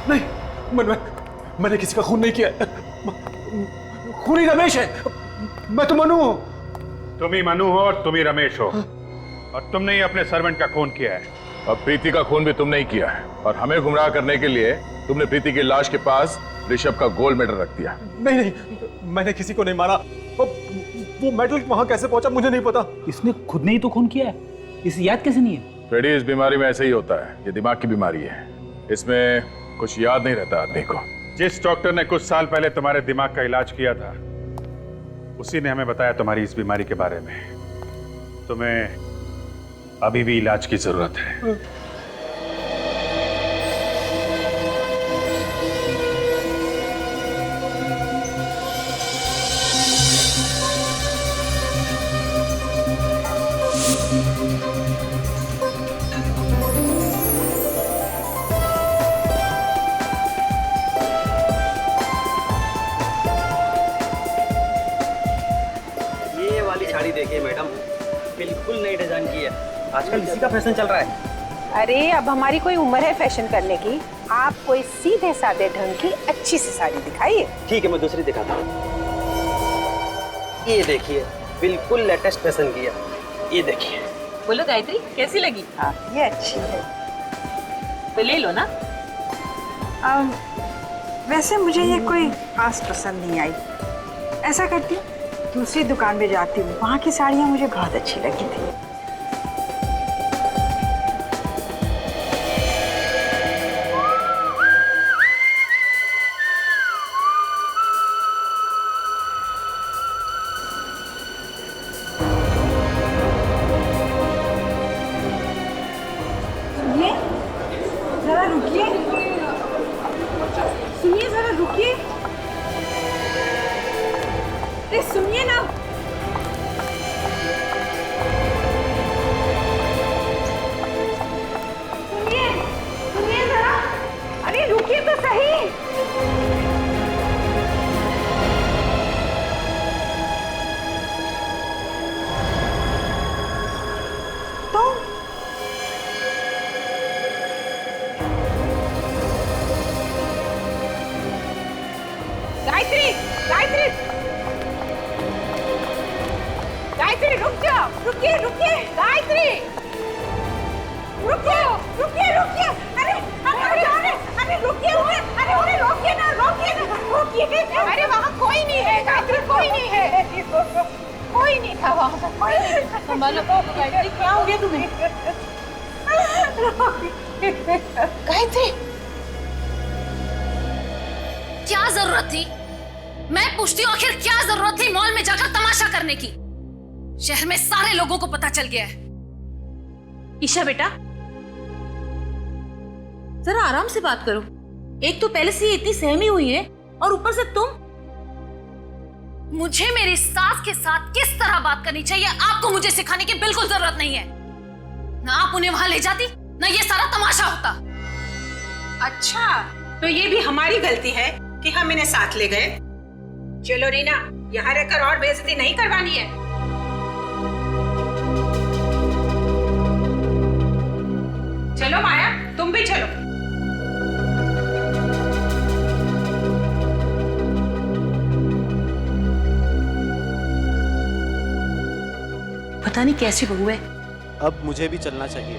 नहीं, मैंने किसी का खून नहीं किया। खूनी रमेश है। मैं तो मनु हूं। तुम ही मनु हो और तुम ही रमेश हो, और तुमने ही अपने सर्वेंट का खून किया है। अब प्रीति का खून भी तुमने ही किया है, और हमें गुमराह करने के लिए तुमने प्रीति की लाश के पास ऋषभ का गोल्ड मेडल रख दिया। नहीं, मैंने किसी को नहीं मारा। वो मेडल वहां कैसे पहुंचा मुझे नहीं पता। इसने खुद ने ही तो खून किया है, इसे याद कैसे नहीं है? फ्रेडी, इस बीमारी में ऐसे ही होता है। ये दिमाग की बीमारी है, इसमें कुछ याद नहीं रहता आदमी को। जिस डॉक्टर ने कुछ साल पहले तुम्हारे दिमाग का इलाज किया था, उसी ने हमें बताया तुम्हारी इस बीमारी के बारे में। तुम्हें अभी भी इलाज की जरूरत है। ये वाली साड़ी देखिए मैडम, बिल्कुल नई डिजाइन की है, आजकल इसी का फैशन चल रहा है। अरे अब हमारी कोई उम्र है फैशन करने की? आप कोई सीधे साधे ढंग की अच्छी सी साड़ी दिखाइए। ठीक है, मैं दूसरी दिखाता हूँ। ये देखिए, बिल्कुल लेटेस्ट फैशन की है, ये देखिए। बोलो गायत्री, कैसी लगी? हाँ, ये अच्छी है, तो ले लो ना। वैसे मुझे ये कोई खास पसंद नहीं आई। ऐसा करती हूँ, दूसरी दुकान में जाती हूँ, वहाँ की साड़ियाँ मुझे बहुत अच्छी लगी थी। जरा रुकिए, सुनिए, जरा रुकिए, सुनिए ना। सुनिए, सुनिए जरा, अरे रुकिए तो सही। तो गायत्री, गायत्री, गायत्री रुक जाओ, रुकिए, रुकिए, गायत्री रुकिए, रुकिए, रुकिए, अरे अरे अरे अरे रुकिए, अरे उन्हें रोकिए ना, रोकिए ना, रोकिए। अरे वहाँ कोई नहीं है गायत्री, कोई नहीं है, कोई नहीं था वहाँ पर, कोई नहीं था। संभालो गायत्री, क्या हो गया तुम्हें? गायत्री, क्या जरूरत थी? मैं पूछती हूँ, आखिर क्या जरूरत थी मॉल में जाकर तमाशा करने की? शहर में सारे लोगों को पता चल गया है। ईशा बेटा, जरा आराम से बात करो। एक तो पहले से इतनी सहमी हुई है और ऊपर से तुम। मुझे मेरी सास के साथ किस तरह बात करनी चाहिए आपको मुझे सिखाने की बिल्कुल जरूरत नहीं है। ना आप उन्हें वहां ले जाती, ना ये सारा तमाशा होता। अच्छा, तो ये भी हमारी गलती है कि हम इन्हें साथ ले गए। चलो रीना, यहाँ रहकर और बेइज्जती नहीं करवानी है। चलो माया, तुम भी चलो। पता नहीं कैसी बहू है। अब मुझे भी चलना चाहिए,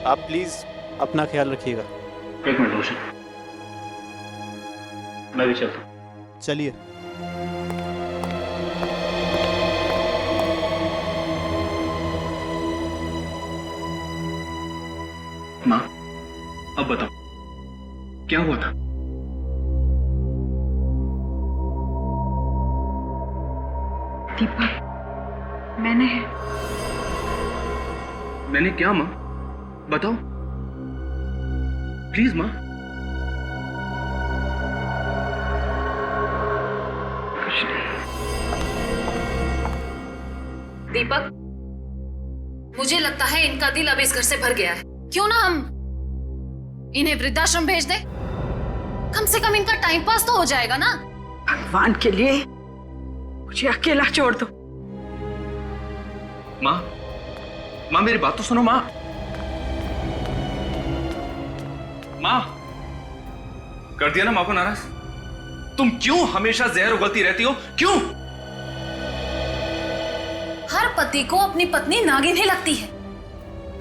आप प्लीज अपना ख्याल रखिएगा। एक मिनट रोशन, मैं भी चलता हूँ। चलिए। माँ, अब बताओ क्या हुआ था? दीपक, मैंने क्या माँ? बताओ प्लीज माँ। दीपक, मुझे लगता है इनका दिल अब इस घर से भर गया है। क्यों ना हम इन्हें वृद्धाश्रम भेज दें? कम से कम इनका टाइम पास तो हो जाएगा ना। भगवान के लिए मुझे अकेला छोड़ दो। माँ, माँ मेरी बात तो सुनो माँ। माँ, कर दिया ना माँ को नाराज? तुम क्यों हमेशा जहर उगलती रहती हो? क्यों? हर पति को अपनी पत्नी नागिन ही लगती है।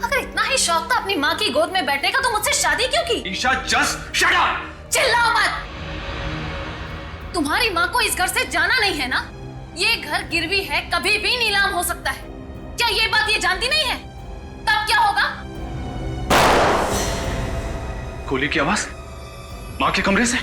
अगर इतना ही शौक था अपनी माँ की गोद में बैठने का तो मुझसे शादी क्यों की? Isha, just shut up! चिल्लाओ मत। तुम्हारी माँ को इस घर से जाना नहीं है ना? ये घर गिरवी है, कभी भी नीलाम हो सकता है। क्या ये बात ये जानती नहीं है? तब क्या होगा? गोली की आवाज माँ के कमरे से।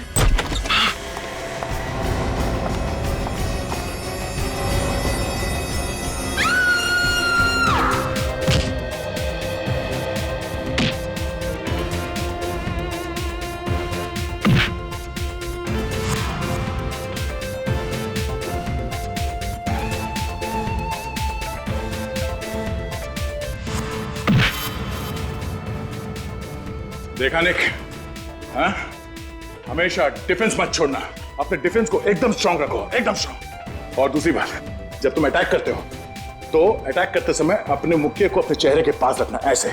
देखा निक, हाँ? हमेशा डिफेंस मत छोड़ना, अपने डिफेंस को एकदम स्ट्रांग रखो, एकदम स्ट्रांग। और दूसरी बात, जब तुम अटैक करते हो तो अटैक करते समय अपने मुक्के को अपने चेहरे के पास रखना, ऐसे,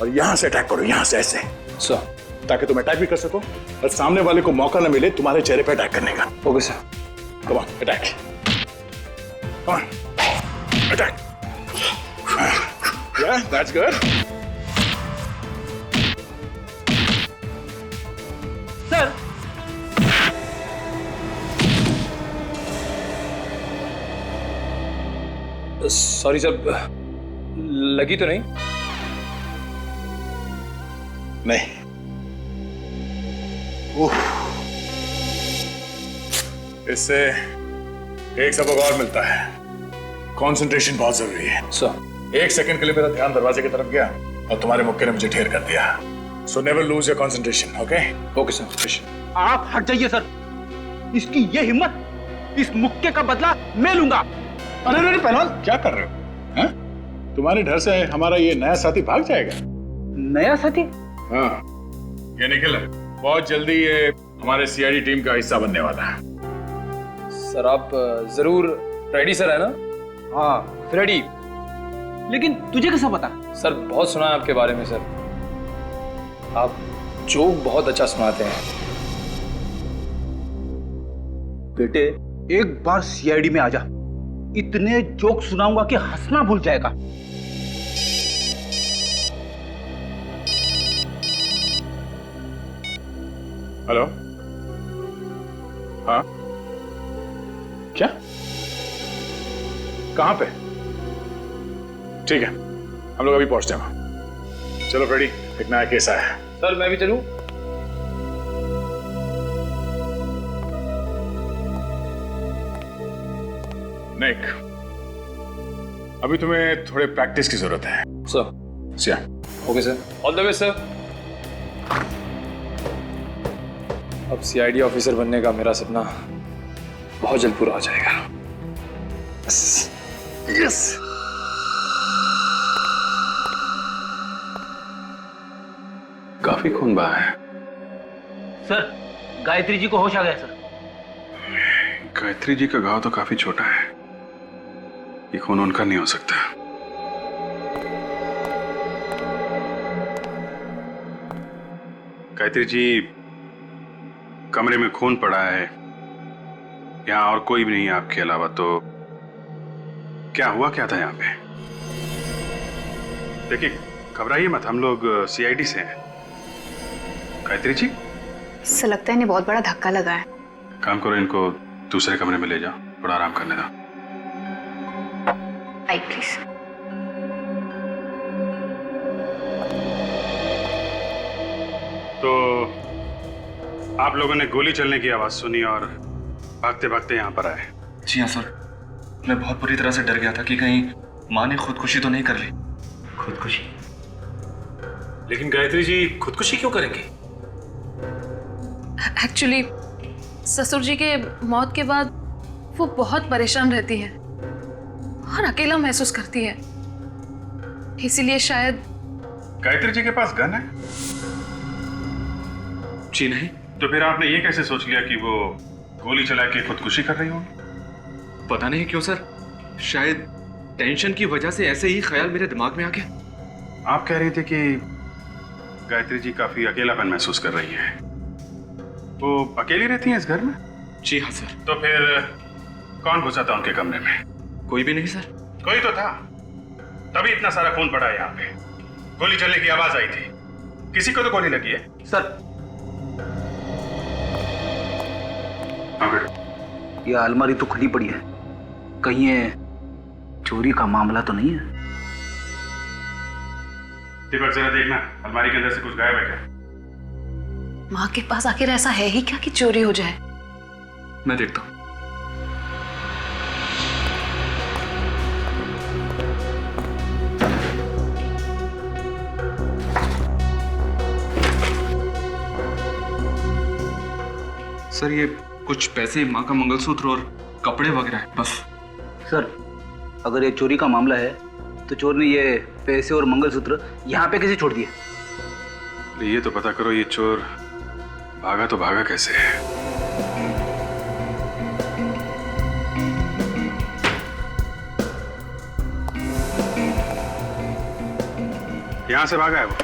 और यहां से अटैक करो, यहां से ऐसे, सर, ताकि तुम अटैक भी कर सको और सामने वाले को मौका न मिले तुम्हारे चेहरे पे अटैक करने का। Okay sir. Come on, attack, come on, attack. Yeah, that's good. Sir, sorry sir, लगी तो नहीं? नहीं। इससे एक सबक और मिलता है, कंसंट्रेशन बहुत जरूरी है। सर, 1 सेकंड के लिए मेरा ध्यान दरवाजे की तरफ गया और तुम्हारे मुक्के ने मुझे ढेर कर दिया। So never lose your concentration, okay? Okay sir. आप हट जाइए सर। इसकी ये हिम्मत, इस मुक्के का बदला मैं लूंगा। अरे पहलवान, क्या कर रहे हो? हैं? तुम्हारे डर से हमारा ये नया साथी भाग जाएगा। नया साथी? हाँ, ये निखिल है, बहुत जल्दी ये हमारे सीआईडी टीम का हिस्सा बनने वाला है। सर, आप जरूर रेडी सर है ना? हाँ, रेडी। लेकिन तुझे कैसा पता? सर, बहुत सुना है आपके बारे में सर। आप जोक बहुत अच्छा सुनाते हैं। बेटे, एक बार सीआईडी में आ जा, इतने जोक सुनाऊंगा कि हंसना भूल जाएगा। हेलो, हाँ, क्या, कहां पे? ठीक है, हम लोग अभी पहुंचते हैं वहां। चलो फ्रेडी, एक नया केस आया है। सर, मैं भी चलूं? निक, अभी तुम्हें थोड़े प्रैक्टिस की जरूरत है। Sir, okay sir, all the best sir. अब सीआईडी ऑफिसर बनने का मेरा सपना बहुत जल्द पूरा हो जाएगा। यस। काफी खून बहा है। सर, गायत्री जी को होश आ गया सर। गायत्री जी का घाव तो काफी छोटा है, ये खून उनका नहीं हो सकता। गायत्री जी, कमरे में खून पड़ा है, यहां और कोई भी नहीं है आपके अलावा, तो क्या हुआ क्या था यहां पे? देखिए, घबराइए मत, हम लोग सीआईडी से हैं। गायत्री जी, इससे लगता है इन्हें बहुत बड़ा धक्का लगा है। काम करो, इनको दूसरे कमरे में ले जाओ, थोड़ा आराम करने दो। आई प्लीज। तो आप लोगों ने गोली चलने की आवाज सुनी और भागते भागते यहाँ पर आए? जी हाँ सर, मैं बहुत बुरी तरह से डर गया था कि कहीं माँ ने खुदकुशी तो नहीं कर ली। खुदकुशी? लेकिन गायत्री जी खुदकुशी क्यों करेंगी? एक्चुअली ससुर जी के मौत के बाद वो बहुत परेशान रहती है और अकेला महसूस करती है, इसीलिए शायद। गायत्री जी के पास गन है? जी नहीं। तो फिर आपने ये कैसे सोच लिया कि वो गोली चला के खुदकुशी कर रही होगी? पता नहीं क्यों सर, शायद टेंशन की वजह से ऐसे ही ख्याल मेरे दिमाग में आ गया। आप कह रही थी कि गायत्री जी काफी अकेलापन महसूस कर रही है, वो अकेली रहती हैं इस घर में? जी हाँ सर। तो फिर कौन घुसा था उनके कमरे में? कोई भी नहीं सर। कोई तो था, तभी इतना सारा खून पड़ा है यहाँ पे। गोली चलने की आवाज आई थी, किसी को तो गोली लगी है। सर, ये अलमारी तो खुली पड़ी है, कहीं ये चोरी का मामला तो नहीं है? दीपक, जरा देखना, अलमारी के अंदर से कुछ गायब है क्या? माँ के पास आखिर ऐसा है ही क्या कि चोरी हो जाए? मैं देखता हूँ। सर, ये कुछ पैसे, माँ का मंगलसूत्र और कपड़े वगैरह है बस। सर, अगर ये चोरी का मामला है तो चोर ने ये पैसे और मंगलसूत्र यहाँ पे कैसे छोड़ दिए? ये तो पता करो, ये चोर भागा तो भागा कैसे है? यहां से भागा है वो।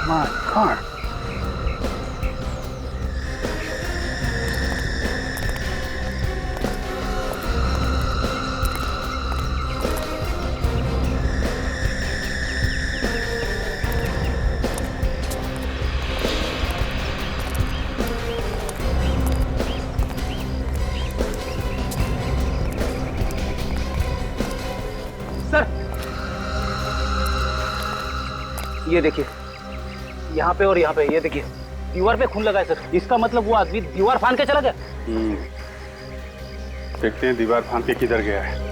My God. ये देखिए, यहाँ पे और यहाँ पे, ये देखिए दीवार पे खून लगा है सर। इसका मतलब वो आदमी दीवार फांद के चला गया। देखते हैं दीवार फांद के किधर गया है।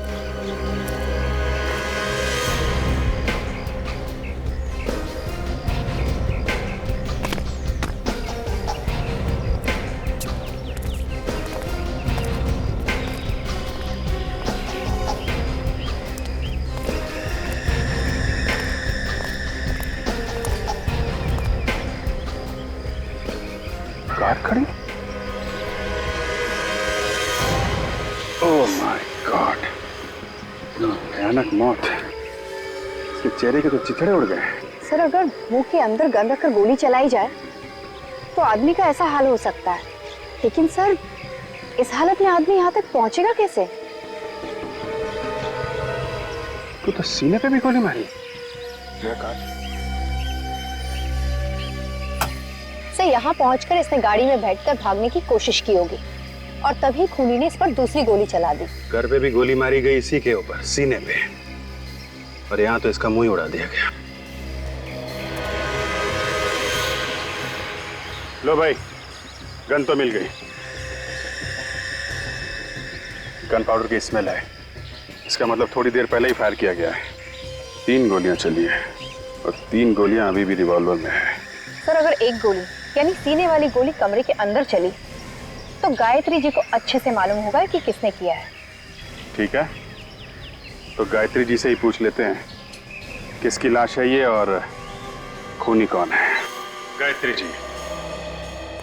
कार खड़ी। ओह माय गॉड, भयानक मौत। इसके चेहरे के तो चिथड़े उड़ गए। सर अगर मुंह के अंदर गन रखकर गोली चलाई जाए तो आदमी का ऐसा हाल हो सकता है, लेकिन सर इस हालत में आदमी यहाँ तक पहुंचेगा कैसे? तू तो सीने पे भी गोली मारी। सर यहाँ पहुंचकर इसने गाड़ी में बैठकर भागने की कोशिश की होगी और तभी खूनी ने इस पर दूसरी गोली चला दी। घर पे भी गोली मारी गई इसी के ऊपर, सीने पे, और यहाँ तो इसका मुंह ही उड़ा दिया गया। लो भाई, गन तो मिल गई। गन पाउडर की स्मेल है, इसका मतलब थोड़ी देर पहले ही फायर किया गया है। 3 गोलियां चली है और 3 गोलियां अभी भी रिवॉल्वर में है। सर अगर एक गोली यानी सीने वाली गोली कमरे के अंदर चली तो गायत्री जी को अच्छे से मालूम होगा कि किसने किया है। ठीक है, तो गायत्री जी से ही पूछ लेते हैं किसकी लाश है ये और खूनी कौन है। गायत्री जी,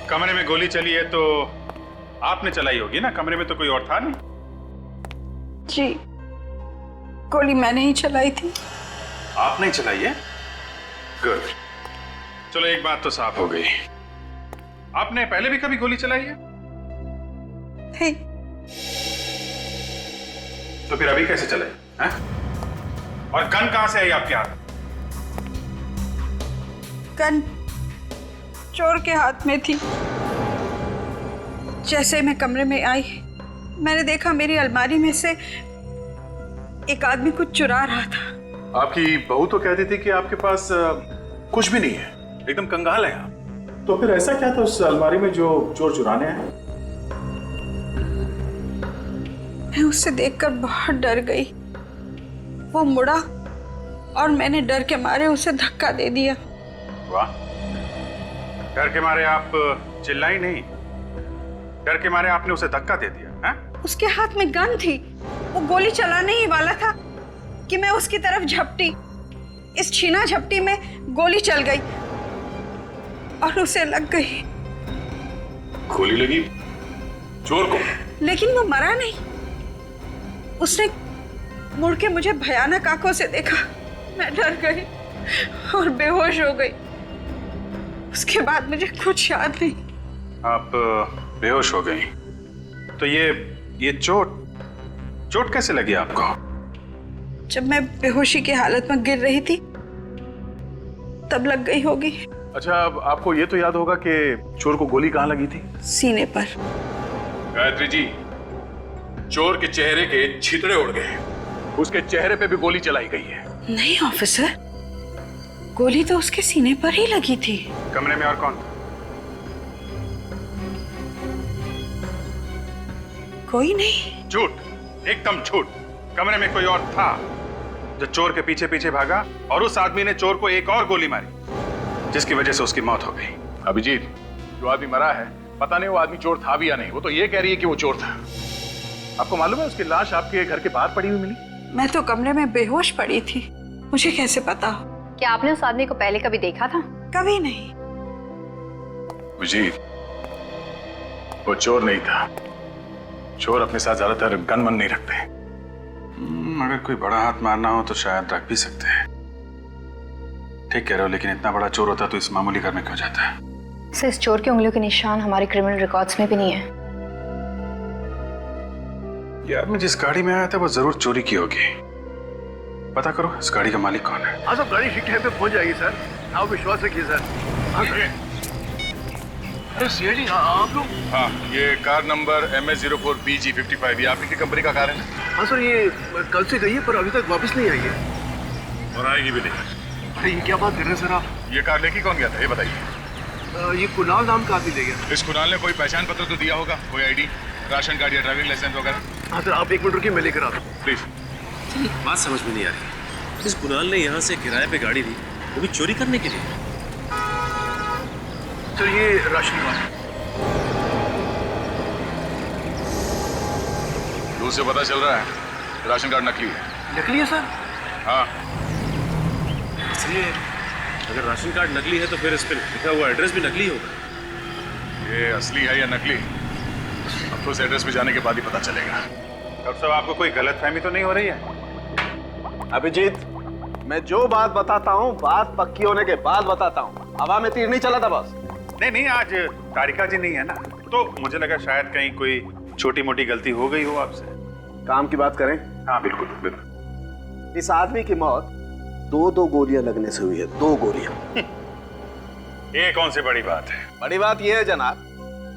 कमरे में गोली चली है तो आपने चलाई होगी ना, कमरे में तो कोई और था नहीं। जी, गोली मैंने ही चलाई थी। आपने ही चलाई है? गुड। चलो एक बात तो साफ हो गई, आपने पहले भी कभी गोली चलाई है? नहीं। तो फिर अभी कैसे चलाई हैं? और गन कहां से आई आपके हाथ? गन चोर के हाथ में थी। जैसे मैं कमरे में आई मैंने देखा मेरी अलमारी में से एक आदमी कुछ चुरा रहा था। आपकी बहू तो कहती थी कि आपके पास कुछ भी नहीं है, एकदम कंगाल है आप। तो फिर ऐसा क्या था उस अलमारी में जो चोर चुराने आए? मैं उससे देखकर बहुत डर गई। वो मुड़ा और मैंने डर के मारे उसे धक्का दे दिया। वाह, डर के मारे आप चिल्लाई नहीं, डर के मारे आपने उसे धक्का दे दिया है? उसके हाथ में गन थी, वो गोली चलाने ही वाला था कि मैं उसकी तरफ झपटी। इस छीना झपटी में गोली चल गई और उसे लग गई। गोली लगी चोर को? लेकिन वो मरा नहीं। उसने मुड़ के मुझे भयानक आंखों से देखा। मैं डर गई और बेहोश हो गई। उसके बाद मुझे कुछ याद नहीं। आप बेहोश हो गई? तो ये चोट कैसे लगी आपको? जब मैं बेहोशी की हालत में गिर रही थी तब लग गई होगी। अच्छा, अब आपको ये तो याद होगा कि चोर को गोली कहाँ लगी थी? सीने पर। गायत्री जी, चोर के चेहरे के छितड़े उड़ गए, उसके चेहरे पे भी गोली चलाई गई है। नहीं ऑफिसर, गोली तो उसके सीने पर ही लगी थी। कमरे में और कौन था? कोई नहीं। झूठ, एकदम झूठ। कमरे में कोई और था जो चोर के पीछे पीछे भागा और उस आदमी ने चोर को एक और गोली मारी जिसकी वजह से उसकी मौत हो गई। अभिजीत, जो आदमी मरा है पता नहीं वो आदमी चोर था भी या नहीं, वो तो ये कह रही है कि वो चोर था। आपको मालूम है उसकी लाश आपके घर के बाहर पड़ी हुई मिली? मैं तो कमरे में बेहोश पड़ी थी, मुझे कैसे पता? क्या आपने उस आदमी को पहले कभी देखा था? कभी नहीं। अभिजीत, वो चोर नहीं था, चोर अपने साथ ज्यादातर गन मन नहीं रखते। अगर कोई बड़ा हाथ मारना हो तो शायद रख भी सकते हैं। ठीक कह रहे हो, लेकिन इतना बड़ा चोर होता तो इस मामूली घर में क्यों जाता है? सर, इस चोर के उंगलियों के निशान हमारे क्रिमिनल रिकॉर्ड्स में भी नहीं है। यार, मैं जिस गाड़ी में आया था वो जरूर चोरी की होगी। पता करो इस गाड़ी का मालिक कौन है। हाँ, सब गाड़ी ठीक टाइम पे पहुंच जाएगी सर, आप विश्वास रखिए सर। हाँ सर। सीआईडी आप लोग? हाँ, ये कार नंबर MS04BG55 ये आपकी कंपनी का कार है? हाँ सर, ये कल से गई है पर अभी तक वापस नहीं आई है। और आएगी भी नहीं। अरे ये क्या बात कर रहे हैं सर आप? ये कार लेके कौन गया था ये बताइए। ये कुणाल नाम का आदमी ले गया। इस कुणाल ने कोई पहचान पत्र तो दिया होगा, कोई आईडी, राशन कार्ड या ड्राइविंग लाइसेंस वगैरह? हाँ सर, आप 1 मिनट रुकिए, मैं लेकर आता हूँ प्लीज। बात समझ में नहीं आ रही। इस कुणाल ने यहाँ से किराए पे गाड़ी ली, वो भी चोरी करने के लिए। सर ये राशन कार्ड। दूर से पता चल रहा है राशन कार्ड नकली है। नकली है सर? हाँ। इसलिए अगर राशन कार्ड नकली है तो फिर इस पे लिखा हुआ एड्रेस भी नकली होगा। ये असली है या नकली अब तो उस एड्रेस पे जाने के बाद ही पता चलेगा। डॉक्टर साहब, आपको कोई गलतफहमी तो नहीं हो रही है? अभिजीत, मैं जो बात बताता हूँ बात पक्की होने के बाद बताता हूँ। हवा में तीर नहीं चला था बस। नहीं, आज तारिका जी नहीं है ना, तो मुझे लगा शायद कहीं कोई छोटी मोटी गलती हो गई हो आपसे। काम की बात करें? हाँ बिल्कुल बिल्कुल। इस आदमी की मौत 2 गोलियां लगने से हुई है। 2 गोलियां। ये कौन सी बड़ी बात है? बड़ी बात यह है जनाब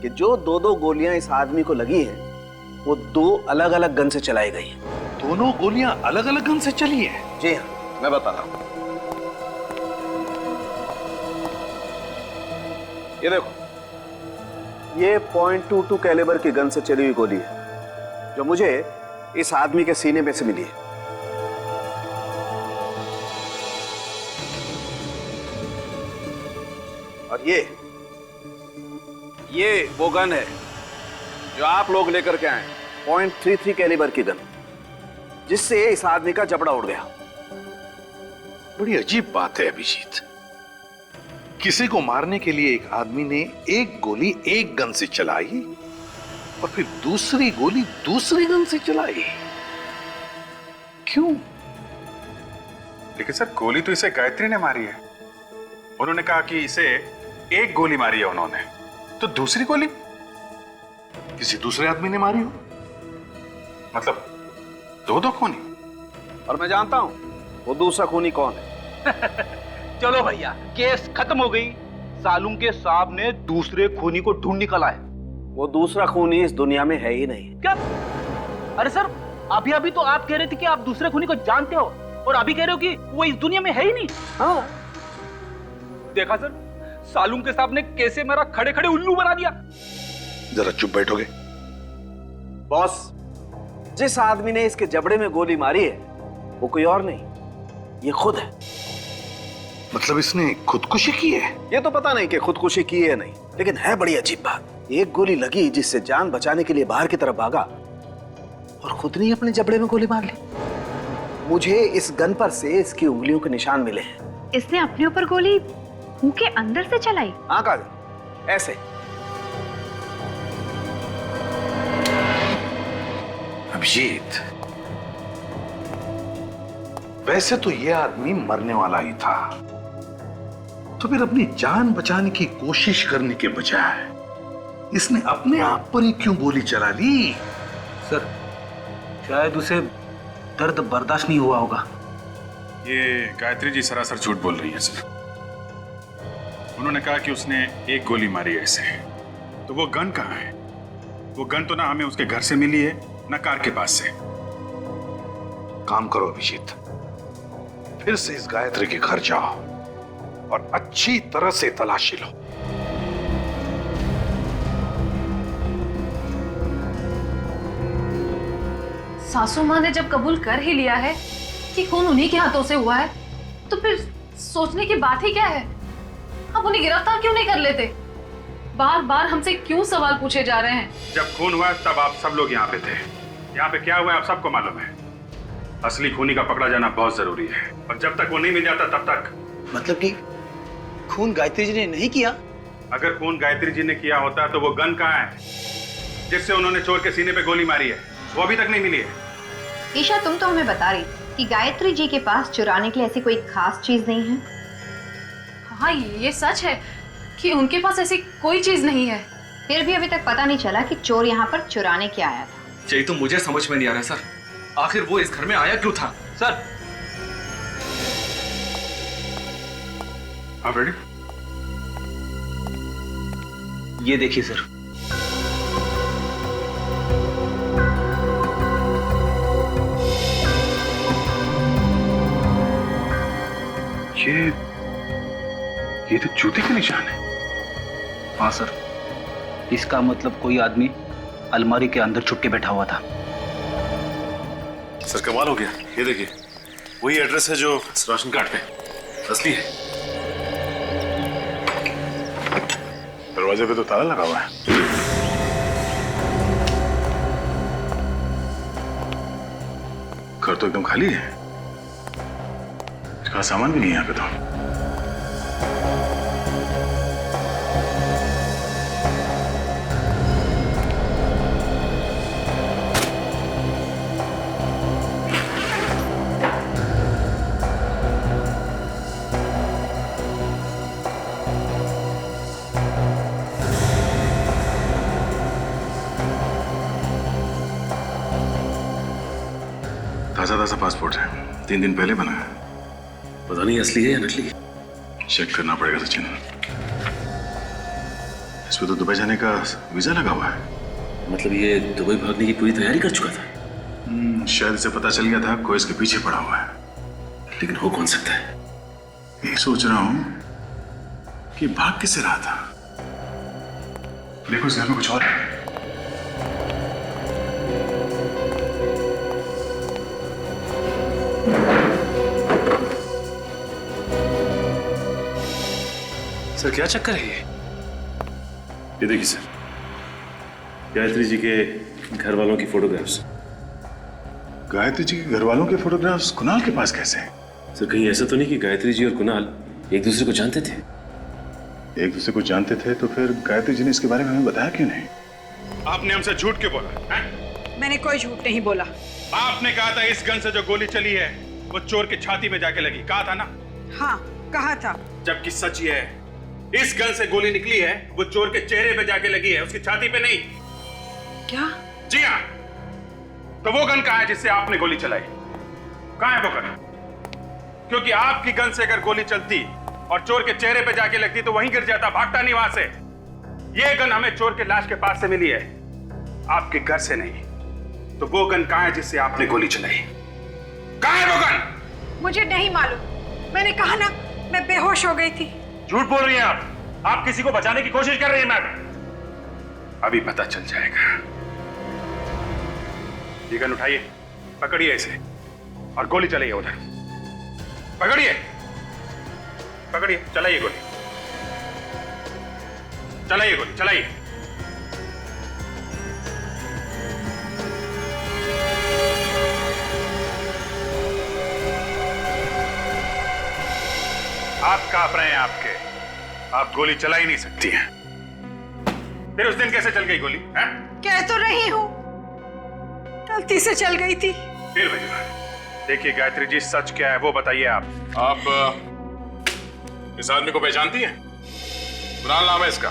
कि जो 2 गोलियां इस आदमी को लगी हैं वो 2 अलग अलग गन से चलाई गई हैं। दोनों गोलियां अलग अलग गन से चली है? जी हाँ, मैं बता रहा हूं। ये देखो, ये .22 कैलिबर की गन से चली हुई गोली है जो मुझे इस आदमी के सीने में से मिली है। और ये वो गन है जो आप लोग लेकर के आए, .33 कैलिबर की गन, जिससे इस आदमी का जबड़ा उड़ गया। बड़ी अजीब बात है अभिजीत, किसी को मारने के लिए एक आदमी ने एक गोली एक गन से चलाई और फिर दूसरी गोली दूसरी गन से चलाई। क्यों? लेकिन सर, गोली तो इसे गायत्री ने मारी है। उन्होंने कहा कि इसे एक गोली मारी है उन्होंने, तो दूसरी गोली किसी दूसरे आदमी ने मारी हो। मतलब 2 खूनी। और मैं जानता हूं वो दूसरा खूनी कौन है। चलो भैया, केस खत्म हो गई। सालुंग के साहब ने दूसरे खूनी को ढूंढ निकाला है। वो दूसरा खूनी इस दुनिया में है ही नहीं। क्या? अरे सर, अभी तो आप कह रहे थे कि आप दूसरे खूनी को जानते हो, और अभी कह रहे हो कि वो इस दुनिया में है ही नहीं। हाँ। देखा सर, सालुंग के साहब ने कैसे मेरा खड़े खड़े उल्लू बना दिया। जरा चुप बैठोगे? बॉस, जिस आदमी ने इसके जबड़े में गोली मारी है वो कोई और नहीं, ये खुद है। मतलब इसने खुदकुशी की है? ये तो पता नहीं कि खुदकुशी की है नहीं, लेकिन है बड़ी अजीब बात। एक गोली लगी जिससे जान बचाने के लिए बाहर की तरफ भागा और खुद ने अपने जबड़े में गोली मार ली। मुझे इस गन पर से इसकी उंगलियों के निशान मिले हैं। इसने अपने ऊपर गोली मुंह के अंदर से चलाई? हाँ काजल, ऐसे। अभिजीत, वैसे तो यह आदमी मरने वाला ही था, तो फिर अपनी जान बचाने की कोशिश करने के बजाय इसने अपने आप पर ही क्यों गोली चला ली? सर, शायद उसे दर्द बर्दाश्त नहीं हुआ होगा। ये गायत्री जी सरासर झूठ बोल रही है सर। उन्होंने कहा कि उसने एक गोली मारी है इसे, तो वो गन कहाँ है? वो गन तो ना हमें उसके घर से मिली है ना कार के पास से। काम करो अभिजीत, फिर से इस गायत्री के घर जाओ और अच्छी तरह से तलाशी लो। सासू माँ ने जब कबूल कर ही लिया है कि खून उन्हीं के हाथों से हुआ है, तो फिर सोचने की बात ही क्या है? आप उन्हें गिरफ्तार क्यों नहीं कर लेते? बार बार हमसे क्यों सवाल पूछे जा रहे हैं? जब खून हुआ तब आप सब लोग यहाँ पे थे। यहाँ पे क्या हुआ आप सबको मालूम है। असली खूनी का पकड़ा जाना बहुत जरूरी है, और जब तक वो नहीं मिल जाता तब तक। मतलब कि खून गायत्री जी ने नहीं किया? अगर खून गायत्री जी ने किया होता तो वो गन कहाँ है? जिससे उन्होंने चोर के सीने पे गोली मारी है, वो अभी तक नहीं मिली है। ईशा, तुम तो हमें बता रही कि गायत्री जी के पास चुराने के लिए ऐसी कोई खास चीज नहीं है। हाँ, ये सच है कि उनके पास ऐसी कोई चीज नहीं है। फिर भी अभी तक पता नहीं चला कि चोर यहाँ पर चुराने क्या आया था। यही तो मुझे समझ में नहीं आ रहा सर, आखिर वो इस घर में आया क्यों था? सर, आप रेडी? ये देखिए सर। ये तो जूते के निशान है। हाँ सर, इसका मतलब कोई आदमी अलमारी के अंदर छुप के बैठा हुआ था। सर कमाल हो गया, ये देखिए वही एड्रेस है जो राशन कार्ड पे, असली है। दरवाजे पे तो ताला लगा हुआ है। घर तो एकदम खाली है, इसका सामान भी नहीं है यहाँ पे तो। ताजा ताजा पासपोर्ट है, 3 दिन पहले बना है। पता नहीं असली है या नकली। चेक करना पड़ेगा सचिन। इस पे तो दुबई जाने का वीजा लगा हुआ है। मतलब ये दुबई भागने की पूरी तैयारी कर चुका था। शायद इसे पता चल गया था कोई इसके पीछे पड़ा हुआ है। लेकिन हो कौन सकता है? ये सोच रहा हूं कि भाग किससे रहा था। देखो इस घर में कुछ और है। सर क्या चक्कर है ये देखिए सर, गायत्री जी के घर वालों की फोटोग्राफ्स। गायत्री जी के घर वालों के फोटोग्राफ्स कुणाल के पास कैसे हैं? सर कहीं ऐसा तो नहीं कि गायत्री जी और कुणाल एक दूसरे को जानते थे? एक दूसरे को जानते थे तो फिर गायत्री जी ने इसके बारे में हमें बताया क्यों नहीं? आपने हमसे झूठ क्यों बोला है? मैंने कोई झूठ नहीं बोला। आपने कहा था इस गन से जो गोली चली है वो चोर की छाती में जाके लगी, कहा था ना? हाँ, कहा था। जबकि सच ये है, इस गन से गोली निकली है वो चोर के चेहरे पे जाके लगी है, उसकी छाती पे नहीं। क्या? जी हाँ। तो वो गन कहाँ है जिससे आपने गोली चलाई? कहाँ है वो गन? क्योंकि आपकी गन से अगर गोली चलती और चोर के चेहरे पे जाके लगती तो वहीं गिर जाता, भागता नहीं वहां से। ये गन हमें चोर के लाश के पास से मिली है, आपके घर से नहीं। तो वो गन कहाँ है जिससे आपने गोली चलाई? कहाँ है वो गन? मुझे नहीं मालूम। मैंने कहा ना, मैं बेहोश हो गई थी। झूठ बोल रही हैं आप किसी को बचाने की कोशिश कर रही हैं मैम। अभी पता चल जाएगा। ये गन उठाइए, पकड़िए इसे और गोली चलाइए उधर। पकड़िए, पकड़िए, चलाइए गोली, चलाइए गोली, चलाइए। आप कांप रहे हैं, आप गोली चला ही नहीं सकती हैं। फिर उस दिन कैसे चल गई गोली? कह तो रही हूं, गलती से चल गई थी। फिर देखिए गायत्री जी, सच क्या है वो बताइए आप। इस आदमी को पहचानती हैं? कुणाल नाम है इसका।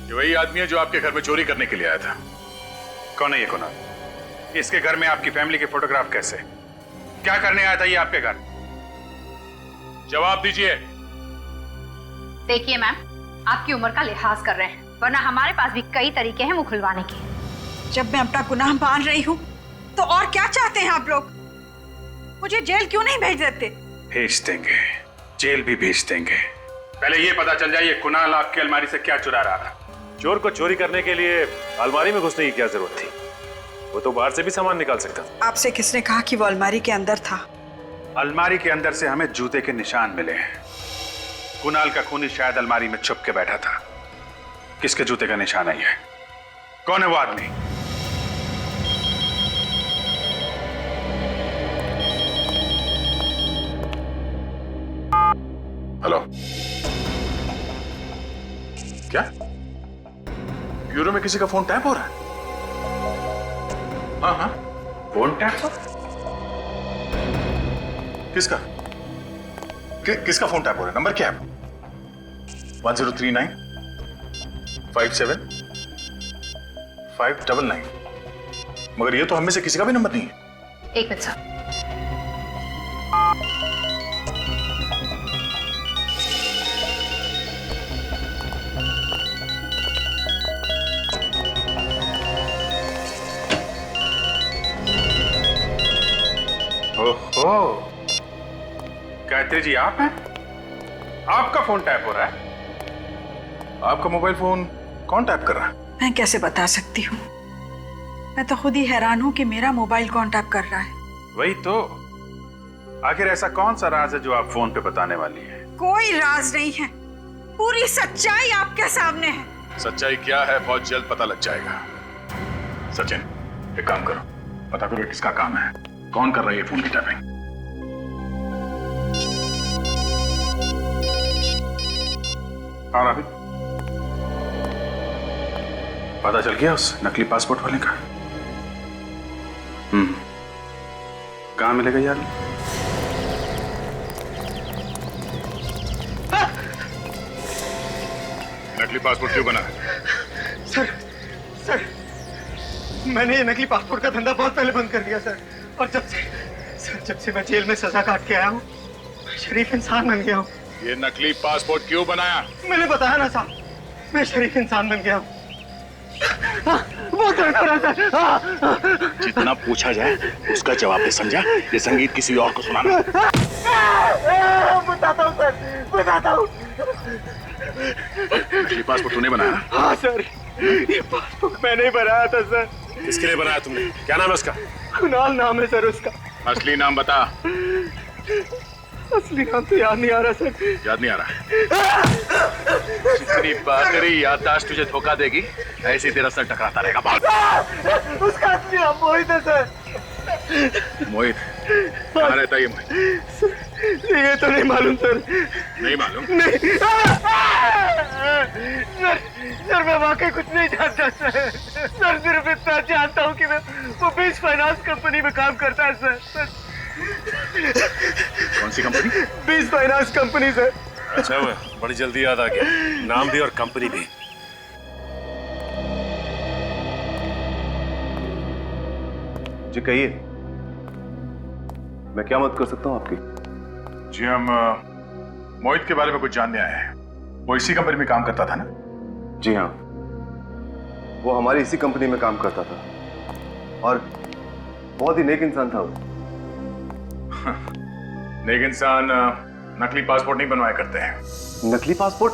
ये वही आदमी है जो आपके घर में चोरी करने के लिए आया था। कौन है ये कुणाल? इसके घर में आपकी फैमिली के फोटोग्राफ कैसे? क्या करने आया था ये आपके घर? जवाब दीजिए। देखिए मैम, आपकी उम्र का लिहाज कर रहे हैं, वरना हमारे पास भी कई तरीके हैं मुंह खुलवाने के। जब मैं अपना गुनाह मान रही हूँ तो और क्या चाहते हैं आप लोग? मुझे जेल क्यों नहीं भेज देते? भेज देंगे, जेल भी भेज देंगे। पहले ये पता चल जाए ये कुणाल आपकी अलमारी से क्या चुरा रहा था। चोर को चोरी करने के लिए अलमारी में घुसने की क्या जरूरत थी? वो तो बाहर से भी सामान निकाल सकता था। आपसे किसने कहा कि वो अलमारी के अंदर था? अलमारी के अंदर से हमें जूते के निशान मिले हैं। कुणाल का खूनी शायद अलमारी में छुप के बैठा था। किसके जूते का निशान है ये? कौन है वो आदमी? हेलो, क्या ब्यूरो में किसी का फोन टैप हो रहा है? हाँ हाँ, फोन टैप हो? किसका? किसका फोन टैप हो रहा है? नंबर क्या है? 1039 57 599। मगर ये तो हम में से किसी का भी नंबर नहीं है। एक मिनट सर। ओहो, गायत्री जी आप हैं? आपका फोन टैप हो रहा है? आपका मोबाइल फोन कौन टैप कर रहा है? मैं कैसे बता सकती हूँ? मैं तो खुद ही हैरान हूँ कि मेरा मोबाइल कौन टैप कर रहा है। वही तो, आखिर ऐसा कौन सा राज है जो आप फोन पे बताने वाली हैं? कोई राज नहीं है, पूरी सच्चाई आपके सामने है। सच्चाई क्या है बहुत जल्द पता लग जाएगा। सचिन, एक काम करो, पता करो किसका काम है, कौन कर रहा है ये फोन की टैपिंग। और अभी पता चल गया उस नकली पासपोर्ट वाले का? कहां मिलेगा यार? नकली पासपोर्ट क्यों बना है? सर, मैंने ये नकली पासपोर्ट का धंधा बहुत पहले बंद कर दिया सर। और जब से मैं जेल में सजा काट के आया हूँ, शरीफ इंसान बन गया हूँ। ये नकली पासपोर्ट क्यों बनाया? मैंने बताया ना साहब, मैं शरीफ इंसान बन गया हूँ। बहुत दर्द हो रहा है। जितना पूछा जाए उसका जवाब दे, समझा? ये संगीत किसी और को सुनाना। बताता हूँ सर, बताता हूँ। नकली पासपोर्ट तूने बनाया? हाँ सर, ये पासपोर्ट मैंने ही बनाया था सर। किसके लिए बनाया तुमने? क्या नाम है उसका? कुणाल नाम है सर उसका। असली नाम बता। असली नाम तो याद नहीं आ रहा सर। याद नहीं आ रहा? जितनी बातरी याददाश्त तुझे धोखा देगी, ऐसे तेरा सर टकराता रहेगा। भाग। उसका असली नाम मोहित है सर। मोहित? कहाँ रहता है ये मोहित? ये तो नहीं मालूम सर। नहीं मालूम? नहीं। सर मैं वाकई कुछ नहीं जानता सर। सर सिर्फ इतना जानता हूँ कि वो बीच फाइनेंस कंपनी में काम करता है सर। कौन सी कंपनी? बीच फाइनेंस कंपनी सर। अच्छा हुआ, बड़ी जल्दी याद आ गया, नाम भी और कंपनी भी। जी कहिए, मैं क्या मदद कर सकता हूँ आपकी? जी हम मोहित के बारे में कुछ जानने आए हैं। वो इसी कंपनी में काम करता था ना? जी हाँ, वो हमारी इसी कंपनी में काम करता था और बहुत ही नेक इंसान था वो। नेक इंसान नकली पासपोर्ट नहीं बनवाया करते हैं। नकली पासपोर्ट?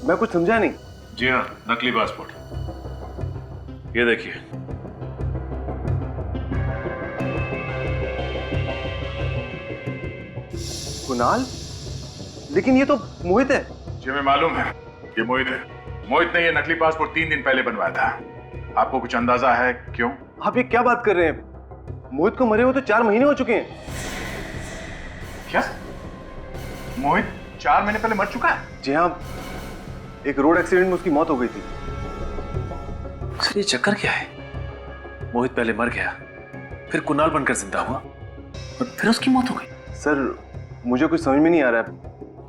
मैं कुछ समझा नहीं। जी हाँ, नकली पासपोर्ट। ये देखिए। कुणाल? लेकिन ये तो मोहित है। जी हमें मालूम है ये मोहित है। मोहित ने ये नकली पासपोर्ट 3 दिन पहले बनवाया था। आपको कुछ अंदाजा है क्यों? आप ये क्या बात कर रहे हैं? मोहित को मरे हुए तो 4 महीने हो चुके हैं। क्या? मोहित 4 महीने पहले मर चुका है? जी हाँ, एक रोड एक्सीडेंट में उसकी मौत हो गई थी। सर ये चक्कर क्या है? मोहित पहले मर गया, फिर कुणाल बनकर जिंदा हुआ और फिर उसकी मौत हो गई। सर मुझे कुछ समझ में नहीं आ रहा है।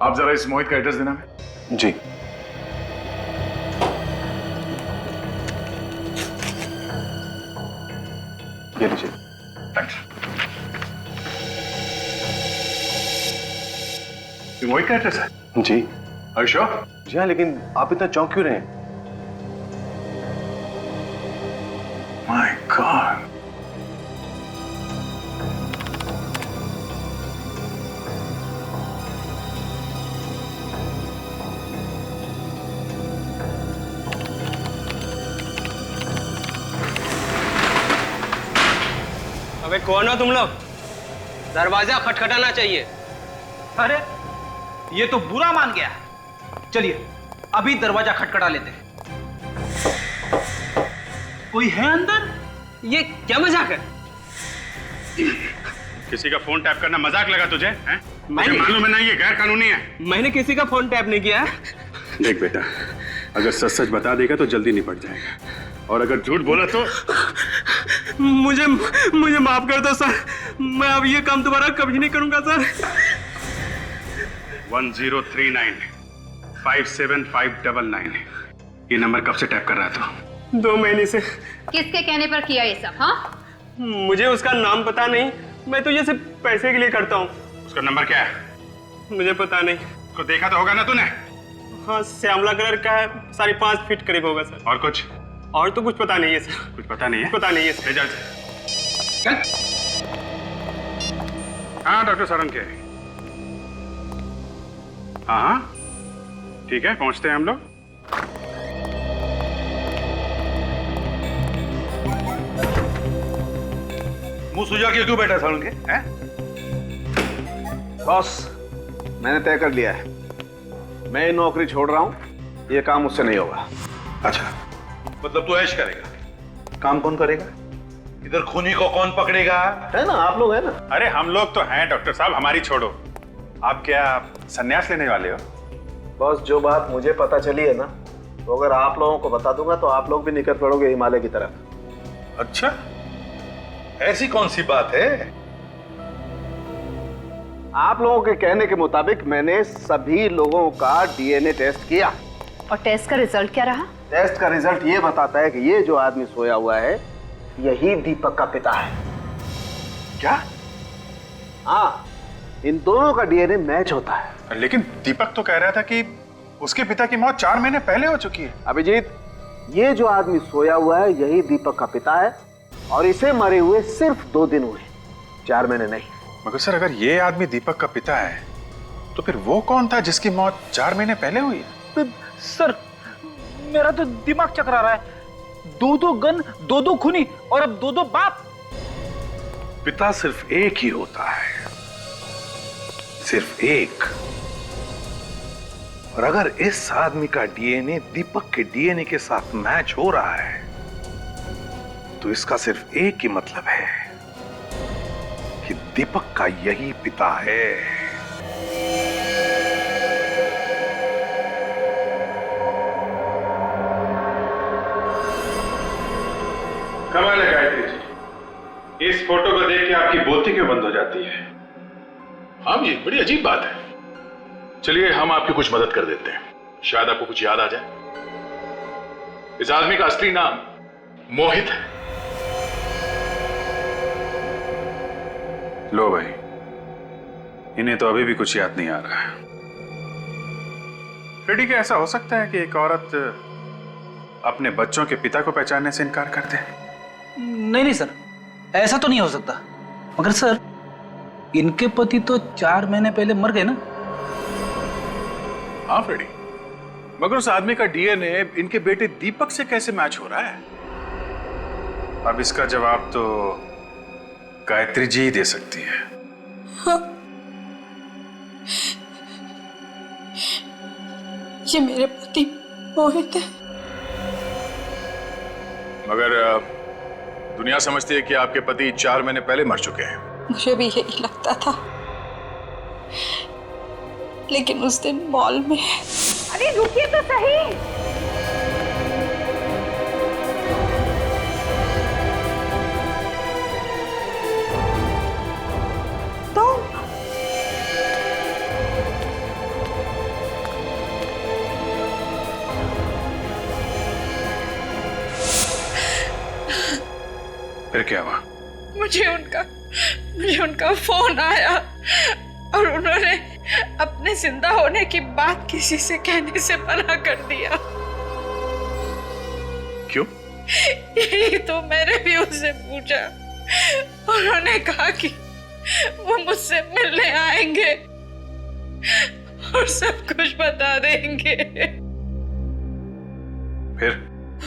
आप जरा इस मोहित का एड्रेस देना है। जी। ये लीजिए। थैंक्स। ये मोहित का एड्रेस है? जी। Are you sure? जी हाँ, लेकिन आप इतना चौंक क्यों रहे हैं? My God. अबे कौन हो तुम लोग? दरवाजा खटखटाना चाहिए। अरे ये तो बुरा मान गया। चलिए अभी दरवाजा खटखटा लेते हैं। कोई है अंदर? ये क्या मजाक है? किसी का फोन टैप करना मजाक लगा तुझे? हैं? मुझे मालूम है ना ये गैर कानूनी है। मैंने किसी का फोन टैप नहीं किया है। देख बेटा, अगर सच सच बता देगा तो जल्दी निपट जाएगा, और अगर झूठ बोला तो मुझे मुझे माफ कर दो सर, मैं अब ये काम दोबारा कभी नहीं करूंगा सर। 1039 57599 ये नंबर कब से टैप कर रहा था? 2 महीने से। किसके कहने पर किया ये सब? हाँ, मुझे उसका नाम पता नहीं, मैं तो ये सिर्फ पैसे के लिए करता हूँ। उसका नंबर क्या है? मुझे पता नहीं। उसको देखा तो होगा ना तूने? हाँ, श्यामला कलर का है, 5.5 फीट करीब होगा सर। और कुछ? और तो कुछ पता नहीं है सर। कुछ पता नहीं है? पता नहीं है सर। चल। हाँ डॉक्टर सारंग के। हाँ ठीक है, पहुंचते हैं हम लोग। मुंह सुझा के क्यों बैठा सारंग के? हैं? बॉस, मैंने तय कर लिया है, मैं नौकरी छोड़ रहा हूं, ये काम मुझसे नहीं होगा। अच्छा, मतलब तू ऐश करेगा? काम कौन करेगा? इधर खूनी को कौन पकड़ेगा? है ना, आप लोग है ना। अरे हम लोग तो हैं डॉक्टर साहब, हमारी छोड़ो। आप क्या संन्यास लेने वाले हो? बॉस, जो बात मुझे पता चली है ना, तो अगर आप लोगों को बता दूंगा तो आप लोग भी निकल पड़ोगे हिमालय की तरफ। अच्छा, ऐसी कौन सी बात है? आप लोगों के कहने के मुताबिक मैंने सभी लोगों का डीएनए टेस्ट किया। और टेस्ट का रिजल्ट क्या रहा? टेस्ट का रिजल्ट ये बताता है कि ये जो आदमी सोया हुआ है, यही दीपक का पिता है। क्या? हाँ, इन दोनों का डीएनए मैच होता है। लेकिन दीपक तो कह रहा था कि उसके पिता की मौत 4 महीने पहले हो चुकी है। अभिजीत, ये जो आदमी सोया हुआ है, यही दीपक का पिता है, और इसे मरे हुए सिर्फ 2 दिन हुए, 4 महीने नहीं। मगर सर, अगर ये आदमी दीपक का पिता है, तो फिर वो कौन था जिसकी मौत 4 महीने पहले हुई है? सर, मेरा तो दिमाग चकरा रहा है। 2 गन, 2 खूनी, और अब 2 बाप। पिता सिर्फ एक ही होता है, सिर्फ एक। और अगर इस आदमी का डीएनए दीपक के डीएनए के साथ मैच हो रहा है, तो इसका सिर्फ एक ही मतलब है कि दीपक का यही पिता है। कमाल है गायत्री जी, इस फोटो को देख के आपकी बोलती क्यों बंद हो जाती है? हाँ जी, बड़ी अजीब बात है। चलिए हम आपकी कुछ मदद कर देते हैं, शायद आपको कुछ याद आ जाए। इस आदमी का असली नाम मोहित है। लो भाई, इन्हें तो अभी भी कुछ याद नहीं आ रहा है। फ्रेडी, क्या ऐसा हो सकता है कि एक औरत अपने बच्चों के पिता को पहचानने से इनकार कर दे? नहीं सर, ऐसा तो नहीं हो सकता। मगर सर, इनके पति तो 4 महीने पहले मर गए ना। हाँ फ्रेडी, मगर उस आदमी का डीएनए इनके बेटे दीपक से कैसे मैच हो रहा है? अब इसका जवाब तो गायत्री जी ही दे सकती है। हाँ। ये मेरे पति मोहित है। मगर दुनिया समझती है कि आपके पति 4 महीने पहले मर चुके हैं। मुझे भी यही लगता था, लेकिन उस दिन मॉल में। अरे रुकिए तो सही। फिर क्या हुआ? मुझे उनका फोन आया और उन्होंने अपने जिंदा होने की बात किसी से कहने से मना कर दिया। क्यों? यही तो मैंने भी उससे पूछा। उन्होंने कहा कि वो मुझसे मिलने आएंगे और सब कुछ बता देंगे। फिर?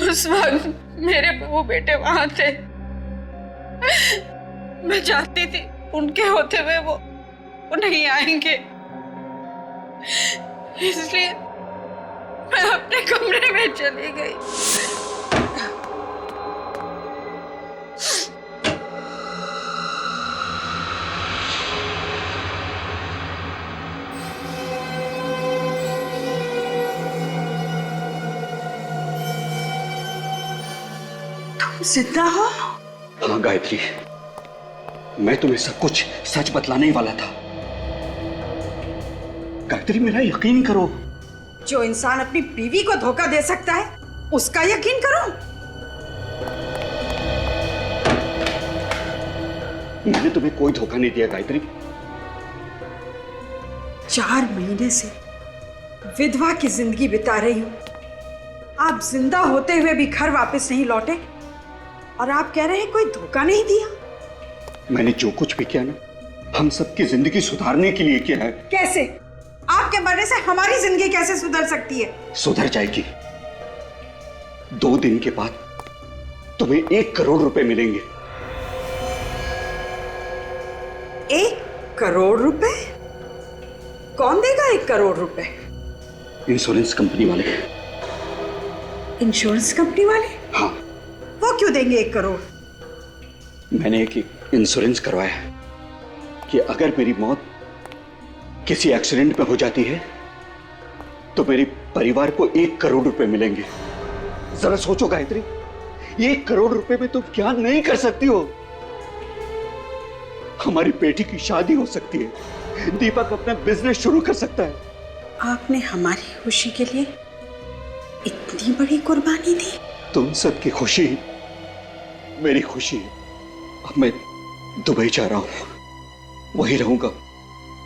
उस वक्त मेरे बहू बेटे वहां थे। मैं चाहती थी उनके होते हुए वो नहीं आएंगे, इसलिए मैं अपने कमरे में चली गई। तुम जिंदा हो? हाँ गायत्री, मैं तुम्हें सब कुछ सच बतलाने ही वाला था। गायत्री मेरा यकीन करो। जो इंसान अपनी बीवी को धोखा दे सकता है उसका यकीन करो। मैंने तुम्हें कोई धोखा नहीं दिया गायत्री। 4 महीने से विधवा की जिंदगी बिता रही हूं। आप जिंदा होते हुए भी घर वापस नहीं लौटे और आप कह रहे हैं कोई धोखा नहीं दिया। मैंने जो कुछ भी किया ना, हम सबकी जिंदगी सुधारने के लिए किया है। कैसे? आपके मरने से हमारी जिंदगी कैसे सुधर सकती है? सुधर जाएगी। 2 दिन के बाद तुम्हें 1 करोड़ रुपए मिलेंगे। 1 करोड़ रुपए? कौन देगा 1 करोड़ रुपए? इंश्योरेंस कंपनी वाले। इंश्योरेंस कंपनी वाले? हाँ। वो क्यों देंगे 1 करोड़? मैंने एक इंश्योरेंस करवाया है कि अगर मेरी मौत किसी एक्सीडेंट में हो जाती है तो मेरे परिवार को 1 करोड़ रुपए मिलेंगे। जरा सोचो गायत्री, 1 करोड़ रुपए में तुम क्या नहीं कर सकती हो? हमारी बेटी की शादी हो सकती है, दीपक अपना बिजनेस शुरू कर सकता है। आपने हमारी खुशी के लिए इतनी बड़ी कुर्बानी दी। तुम सबकी खुशी मेरी खुशी है। अब मैं दुबई जा रहा हूं, वहीं रहूंगा।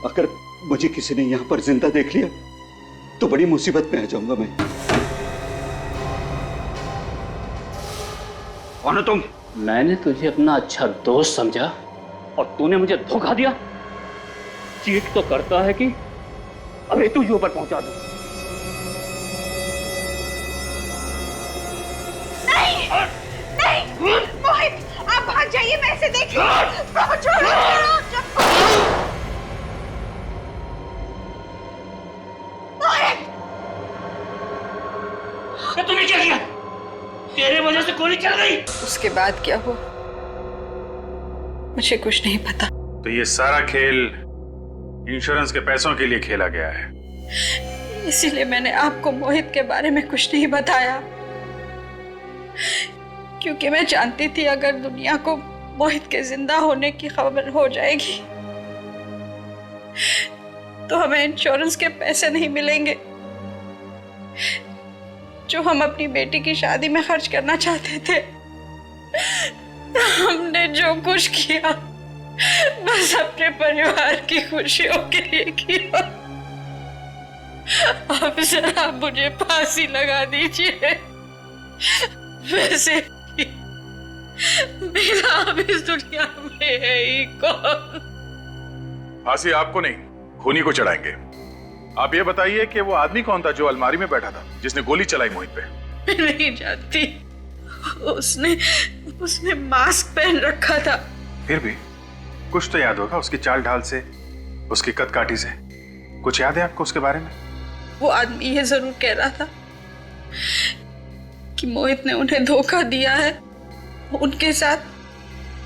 अगर मुझे किसी ने यहां पर जिंदा देख लिया तो बड़ी मुसीबत में आ जाऊंगा मैं। कौन हो तुम? मैंने तुझे अपना अच्छा दोस्त समझा और तूने मुझे धोखा दिया। चीट तो करता है कि अबे तुझे ऊपर पहुंचा दूं। नहीं, नहीं, मोहित, आप भाग जाइए, मैं इसे देख तूने क्या किया? तेरे वजह से गोली चल गई। उसके बाद क्या हुआ मुझे कुछ नहीं पता। तो ये सारा खेल इंश्योरेंस के पैसों के लिए खेला गया है। इसीलिए मैंने आपको मोहित के बारे में कुछ नहीं बताया, क्योंकि मैं जानती थी अगर दुनिया को मोहित के जिंदा होने की खबर हो जाएगी तो हमें इंश्योरेंस के पैसे नहीं मिलेंगे जो हम अपनी बेटी की शादी में खर्च करना चाहते थे। हमने जो कुछ किया बस अपने परिवार की खुशियों के लिए किया। अब जरा मुझे फांसी लगा दीजिए, वैसे मेरा अब इस दुनिया में है ही कौन। फांसी आपको नहीं, खूनी को चढ़ाएंगे। आप ये बताइए कि वो आदमी कौन था जो अलमारी में बैठा था, जिसने गोली चलाई मोहित पे? मैं नहीं जानती। उसने मास्क पहन रखा था। फिर भी कुछ तो याद होगा उसकी चाल ढाल से, उसकी कद काठी से। कुछ याद है आपको उसके बारे में? वो आदमी ये जरूर कह रहा था कि मोहित ने उन्हें धोखा दिया है, उनके साथ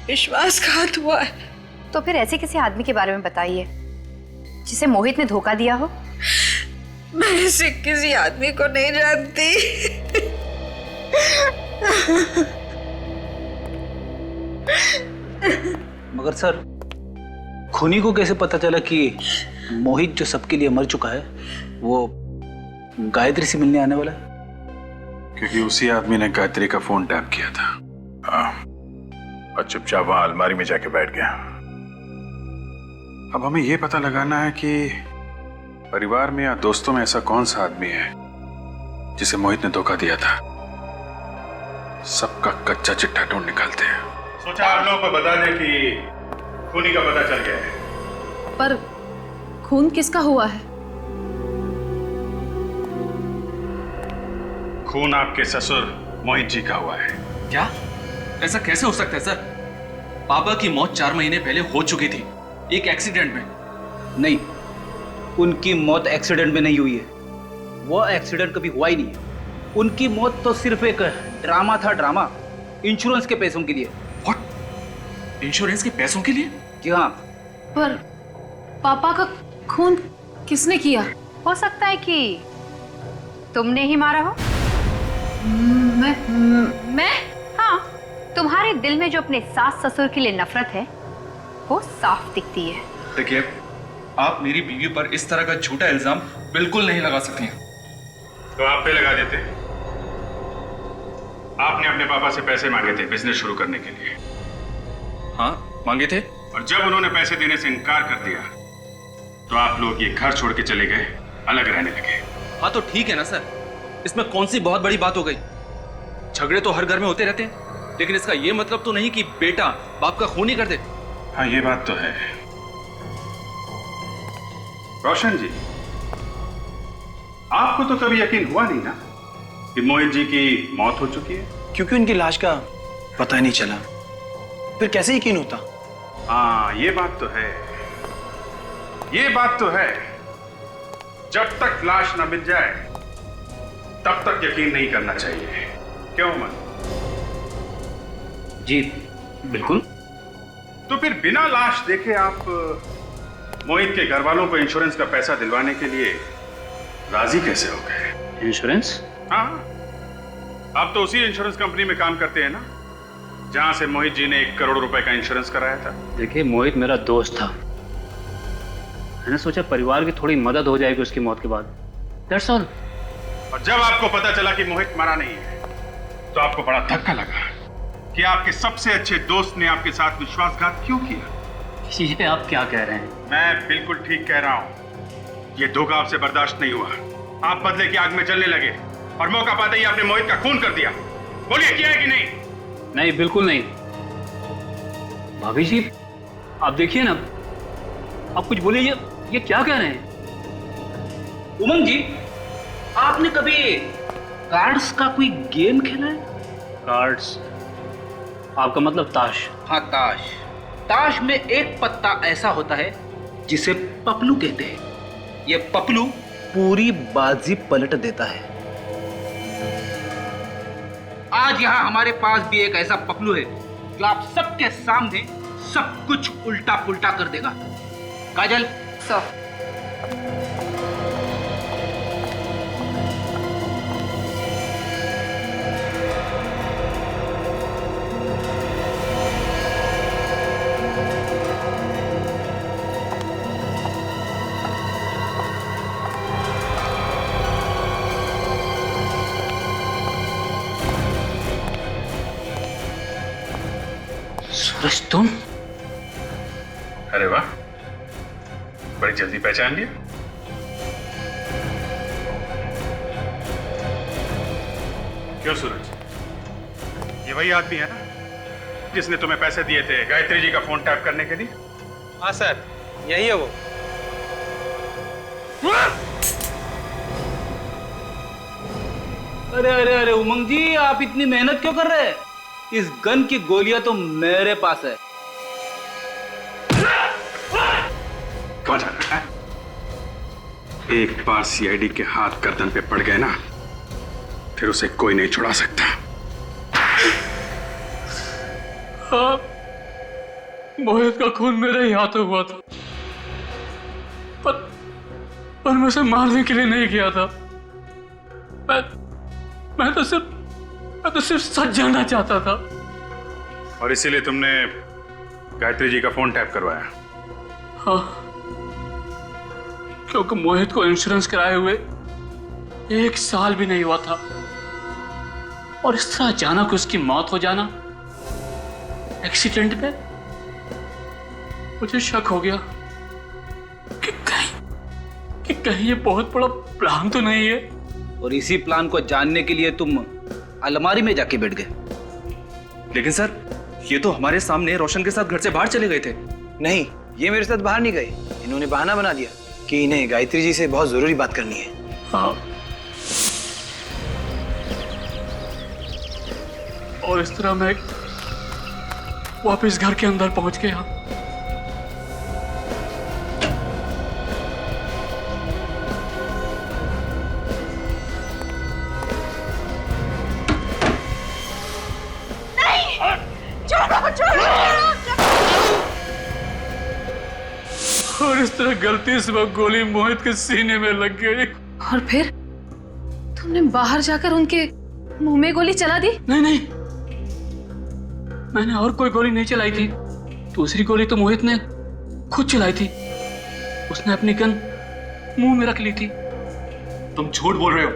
विश्वासघात हुआ है। तो फिर ऐसे किसी आदमी के बारे में बताइए जिसे मोहित ने धोखा दिया हो। मैं ऐसे किसी आदमी को नहीं जानती। मगर सर, खूनी को कैसे पता चला कि मोहित जो सबके लिए मर चुका है वो गायत्री से मिलने आने वाला है? क्योंकि उसी आदमी ने गायत्री का फोन टैप किया था। हाँ, और चुपचाप वहां अलमारी में जाके बैठ गया। अब हमें यह पता लगाना है कि परिवार में या दोस्तों में ऐसा कौन सा आदमी है जिसे मोहित ने धोखा दिया था। सबका कच्चा चिट्ठा ढूंढ निकालते हैं। सोचा आप लोगों को बता दें कि खूनी का पता चल गया है। पर खून किसका हुआ है? खून आपके ससुर मोहित जी का हुआ है। क्या? ऐसा कैसे हो सकता है सर? पापा की मौत 4 महीने पहले हो चुकी थी, एक एक्सीडेंट में। नहीं, उनकी मौत एक्सीडेंट में नहीं हुई है। वो एक्सीडेंट कभी हुआ ही नहीं है। उनकी मौत तो सिर्फ एक ड्रामा था, ड्रामा, इंश्योरेंस के पैसों के लिए। व्हाट? इंश्योरेंस के पैसों के लिए? जी हाँ। पर पापा का खून किसने किया? हो सकता है कि तुमने ही मारा हो। मैं? हाँ, तुम्हारे दिल में जो अपने सास ससुर के लिए नफरत है वो साफ दिखती है। देखिए, आप मेरी बीवी पर इस तरह का झूठा इल्जाम बिल्कुल नहीं लगा सकती हैं। तो आप पे लगा देते। आपने अपने पापा से पैसे मांगे थे बिजनेस शुरू करने के लिए। हाँ, मांगे थे। और जब उन्होंने पैसे देने से इनकार कर दिया तो आप लोग ये घर छोड़ के चले गए, अलग रहने लगे। हाँ तो ठीक है ना सर, इसमें कौन सी बहुत बड़ी बात हो गई? झगड़े तो हर घर में होते रहते हैं, लेकिन इसका ये मतलब तो नहीं कि बेटा बाप का खून ही कर दे। हाँ, ये बात तो है। रोशन जी, आपको तो कभी यकीन हुआ नहीं ना कि मोहित जी की मौत हो चुकी है? क्योंकि उनकी लाश का पता ही नहीं चला, फिर कैसे यकीन होता? हाँ, ये बात तो है, ये बात तो है। जब तक लाश न मिल जाए तब तक यकीन नहीं करना चाहिए, क्यों मन? जी बिल्कुल। तो फिर बिना लाश देखे आप मोहित के घर वालों को इंश्योरेंस का पैसा दिलवाने के लिए राजी कैसे हो गए? इंश्योरेंस? हाँ, आप तो उसी इंश्योरेंस कंपनी में काम करते हैं ना जहां से मोहित जी ने 1 करोड़ रुपए का इंश्योरेंस कराया था। देखिए, मोहित मेरा दोस्त था, मैंने सोचा परिवार की थोड़ी मदद हो जाएगी उसकी मौत के बाद। That's all. और जब आपको पता चला कि मोहित मरा नहीं है तो आपको बड़ा धक्का लगा कि आपके सबसे अच्छे दोस्त ने आपके साथ विश्वासघात क्यों किया? ये आप क्या कह रहे हैं? मैं बिल्कुल ठीक कह रहा हूं। ये धोखा आपसे बर्दाश्त नहीं हुआ, आप बदले की आग में जलने लगे और मौका पाते ही आपने मोहित का खून कर दिया। बोलिए, किया है कि नहीं? नहीं, बिल्कुल नहीं। भाभी जी, आप देखिए ना, आप कुछ बोलिए। ये क्या कह रहे हैं? उमंग जी, आपने कभी कार्ड्स का कोई गेम खेला है? कार्ड्स? आपका मतलब ताश? हाँ, ताश। ताश में एक पत्ता ऐसा होता है जिसे पपलू कहते हैं। ये पपलू पूरी बाजी पलट देता है। आज यहाँ हमारे पास भी एक ऐसा पपलू है जो आप सबके सामने सब कुछ उल्टा पुल्टा कर देगा। काजल, सूरज, तुम? अरे वाह, बड़ी जल्दी पहचान लिया। क्यों सूरज, ये वही आदमी है ना जिसने तुम्हें पैसे दिए थे गायत्री जी का फोन टैप करने के लिए? हाँ सर, यही है वो। अरे अरे अरे उमंग जी, आप इतनी मेहनत क्यों कर रहे हैं? इस गन की गोलियां तो मेरे पास है। कौन जा रहा है? एक बार सीआईडी के हाथ गर्दन पे पड़ गए ना, फिर उसे कोई नहीं छुड़ा सकता। हाँ, मोहित का खून मेरे ही हाथों हुआ था, पर मैं उसे मारने के लिए नहीं किया था। मैं तो सिर्फ सच जानना चाहता था। और इसीलिए तुमने गायत्री जी का फोन टैप करवाया? हाँ, क्योंकि मोहित को इंश्योरेंस कराए हुए 1 साल भी नहीं हुआ था, और इस तरह अचानक उसकी मौत हो जाना एक्सीडेंट में, मुझे शक हो गया कि कहीं ये बहुत बड़ा प्लान तो नहीं है। और इसी प्लान को जानने के लिए तुम अलमारी में जाके बैठ गए। लेकिन सर, ये तो हमारे सामने रोशन के साथ घर से बाहर चले गए थे। नहीं, ये मेरे साथ बाहर नहीं गए, इन्होंने बहाना बना दिया कि इन्हें गायत्री जी से बहुत जरूरी बात करनी है। हाँ, और इस तरह मैं वापस घर के अंदर पहुंच गया। और इस तरह गलती से वो गोली मोहित के सीने में लग गई। और फिर तुमने बाहर जाकर उनके मुंह में गोली चला दी? नहीं, मैंने और कोई गोली नहीं चलाई थी। दूसरी गोली तो मोहित ने खुद चलाई थी। उसने अपनी गन मुंह में रख ली थी। तुम झूठ बोल रहे हो।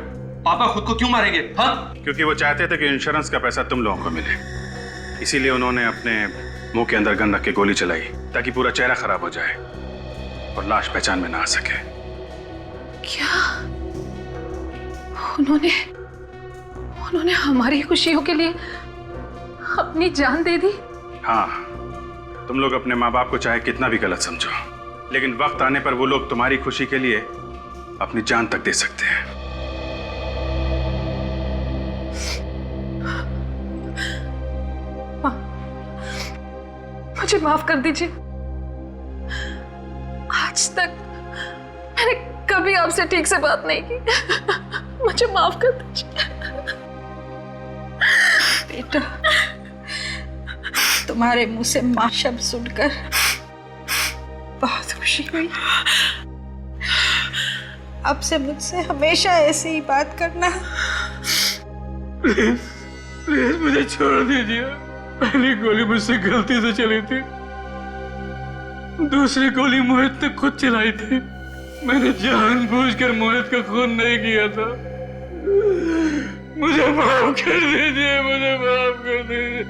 पापा खुद को क्यों मारेंगे? हाँ, क्योंकि वो चाहते थे कि इंश्योरेंस का पैसा तुम लोगों को मिले, इसीलिए उन्होंने अपने मुंह के अंदर गन रख के गोली चलाई ताकि पूरा चेहरा खराब हो जाए और लाश पहचान में ना आ सके। क्या उन्होंने हमारी खुशियों के लिए अपनी जान दे दी? हाँ, तुम लोग अपने माँ बाप को चाहे कितना भी गलत समझो, लेकिन वक्त आने पर वो लोग तुम्हारी खुशी के लिए अपनी जान तक दे सकते हैं। मुझे माफ कर दीजिए। आज तक मैंने कभी आपसे ठीक से बात नहीं की। मुझे माफ कर दीजिए। बेटा, तुम्हारे मुंह से मां शब्द सुनकर बहुत खुशी हुई। अब से मुझसे हमेशा ऐसी ही बात करना। प्लीज मुझे छोड़ दीजिए। पहली गोली मुझसे गलती से चली थी, दूसरी गोली मोहित ने खुद चलाई थी। मैंने जानबूझकर मोहित का खून नहीं किया था। मुझे माफ कर दीजिए, मुझे माफ कर दीजिए।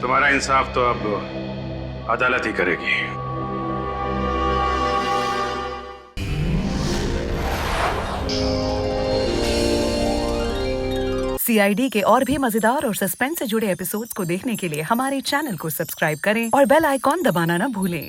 तुम्हारा इंसाफ तो अब अदालत ही करेगी। CID के और भी मजेदार और सस्पेंस से जुड़े एपिसोड्स को देखने के लिए हमारे चैनल को सब्सक्राइब करें और बेल आइकॉन दबाना ना भूलें।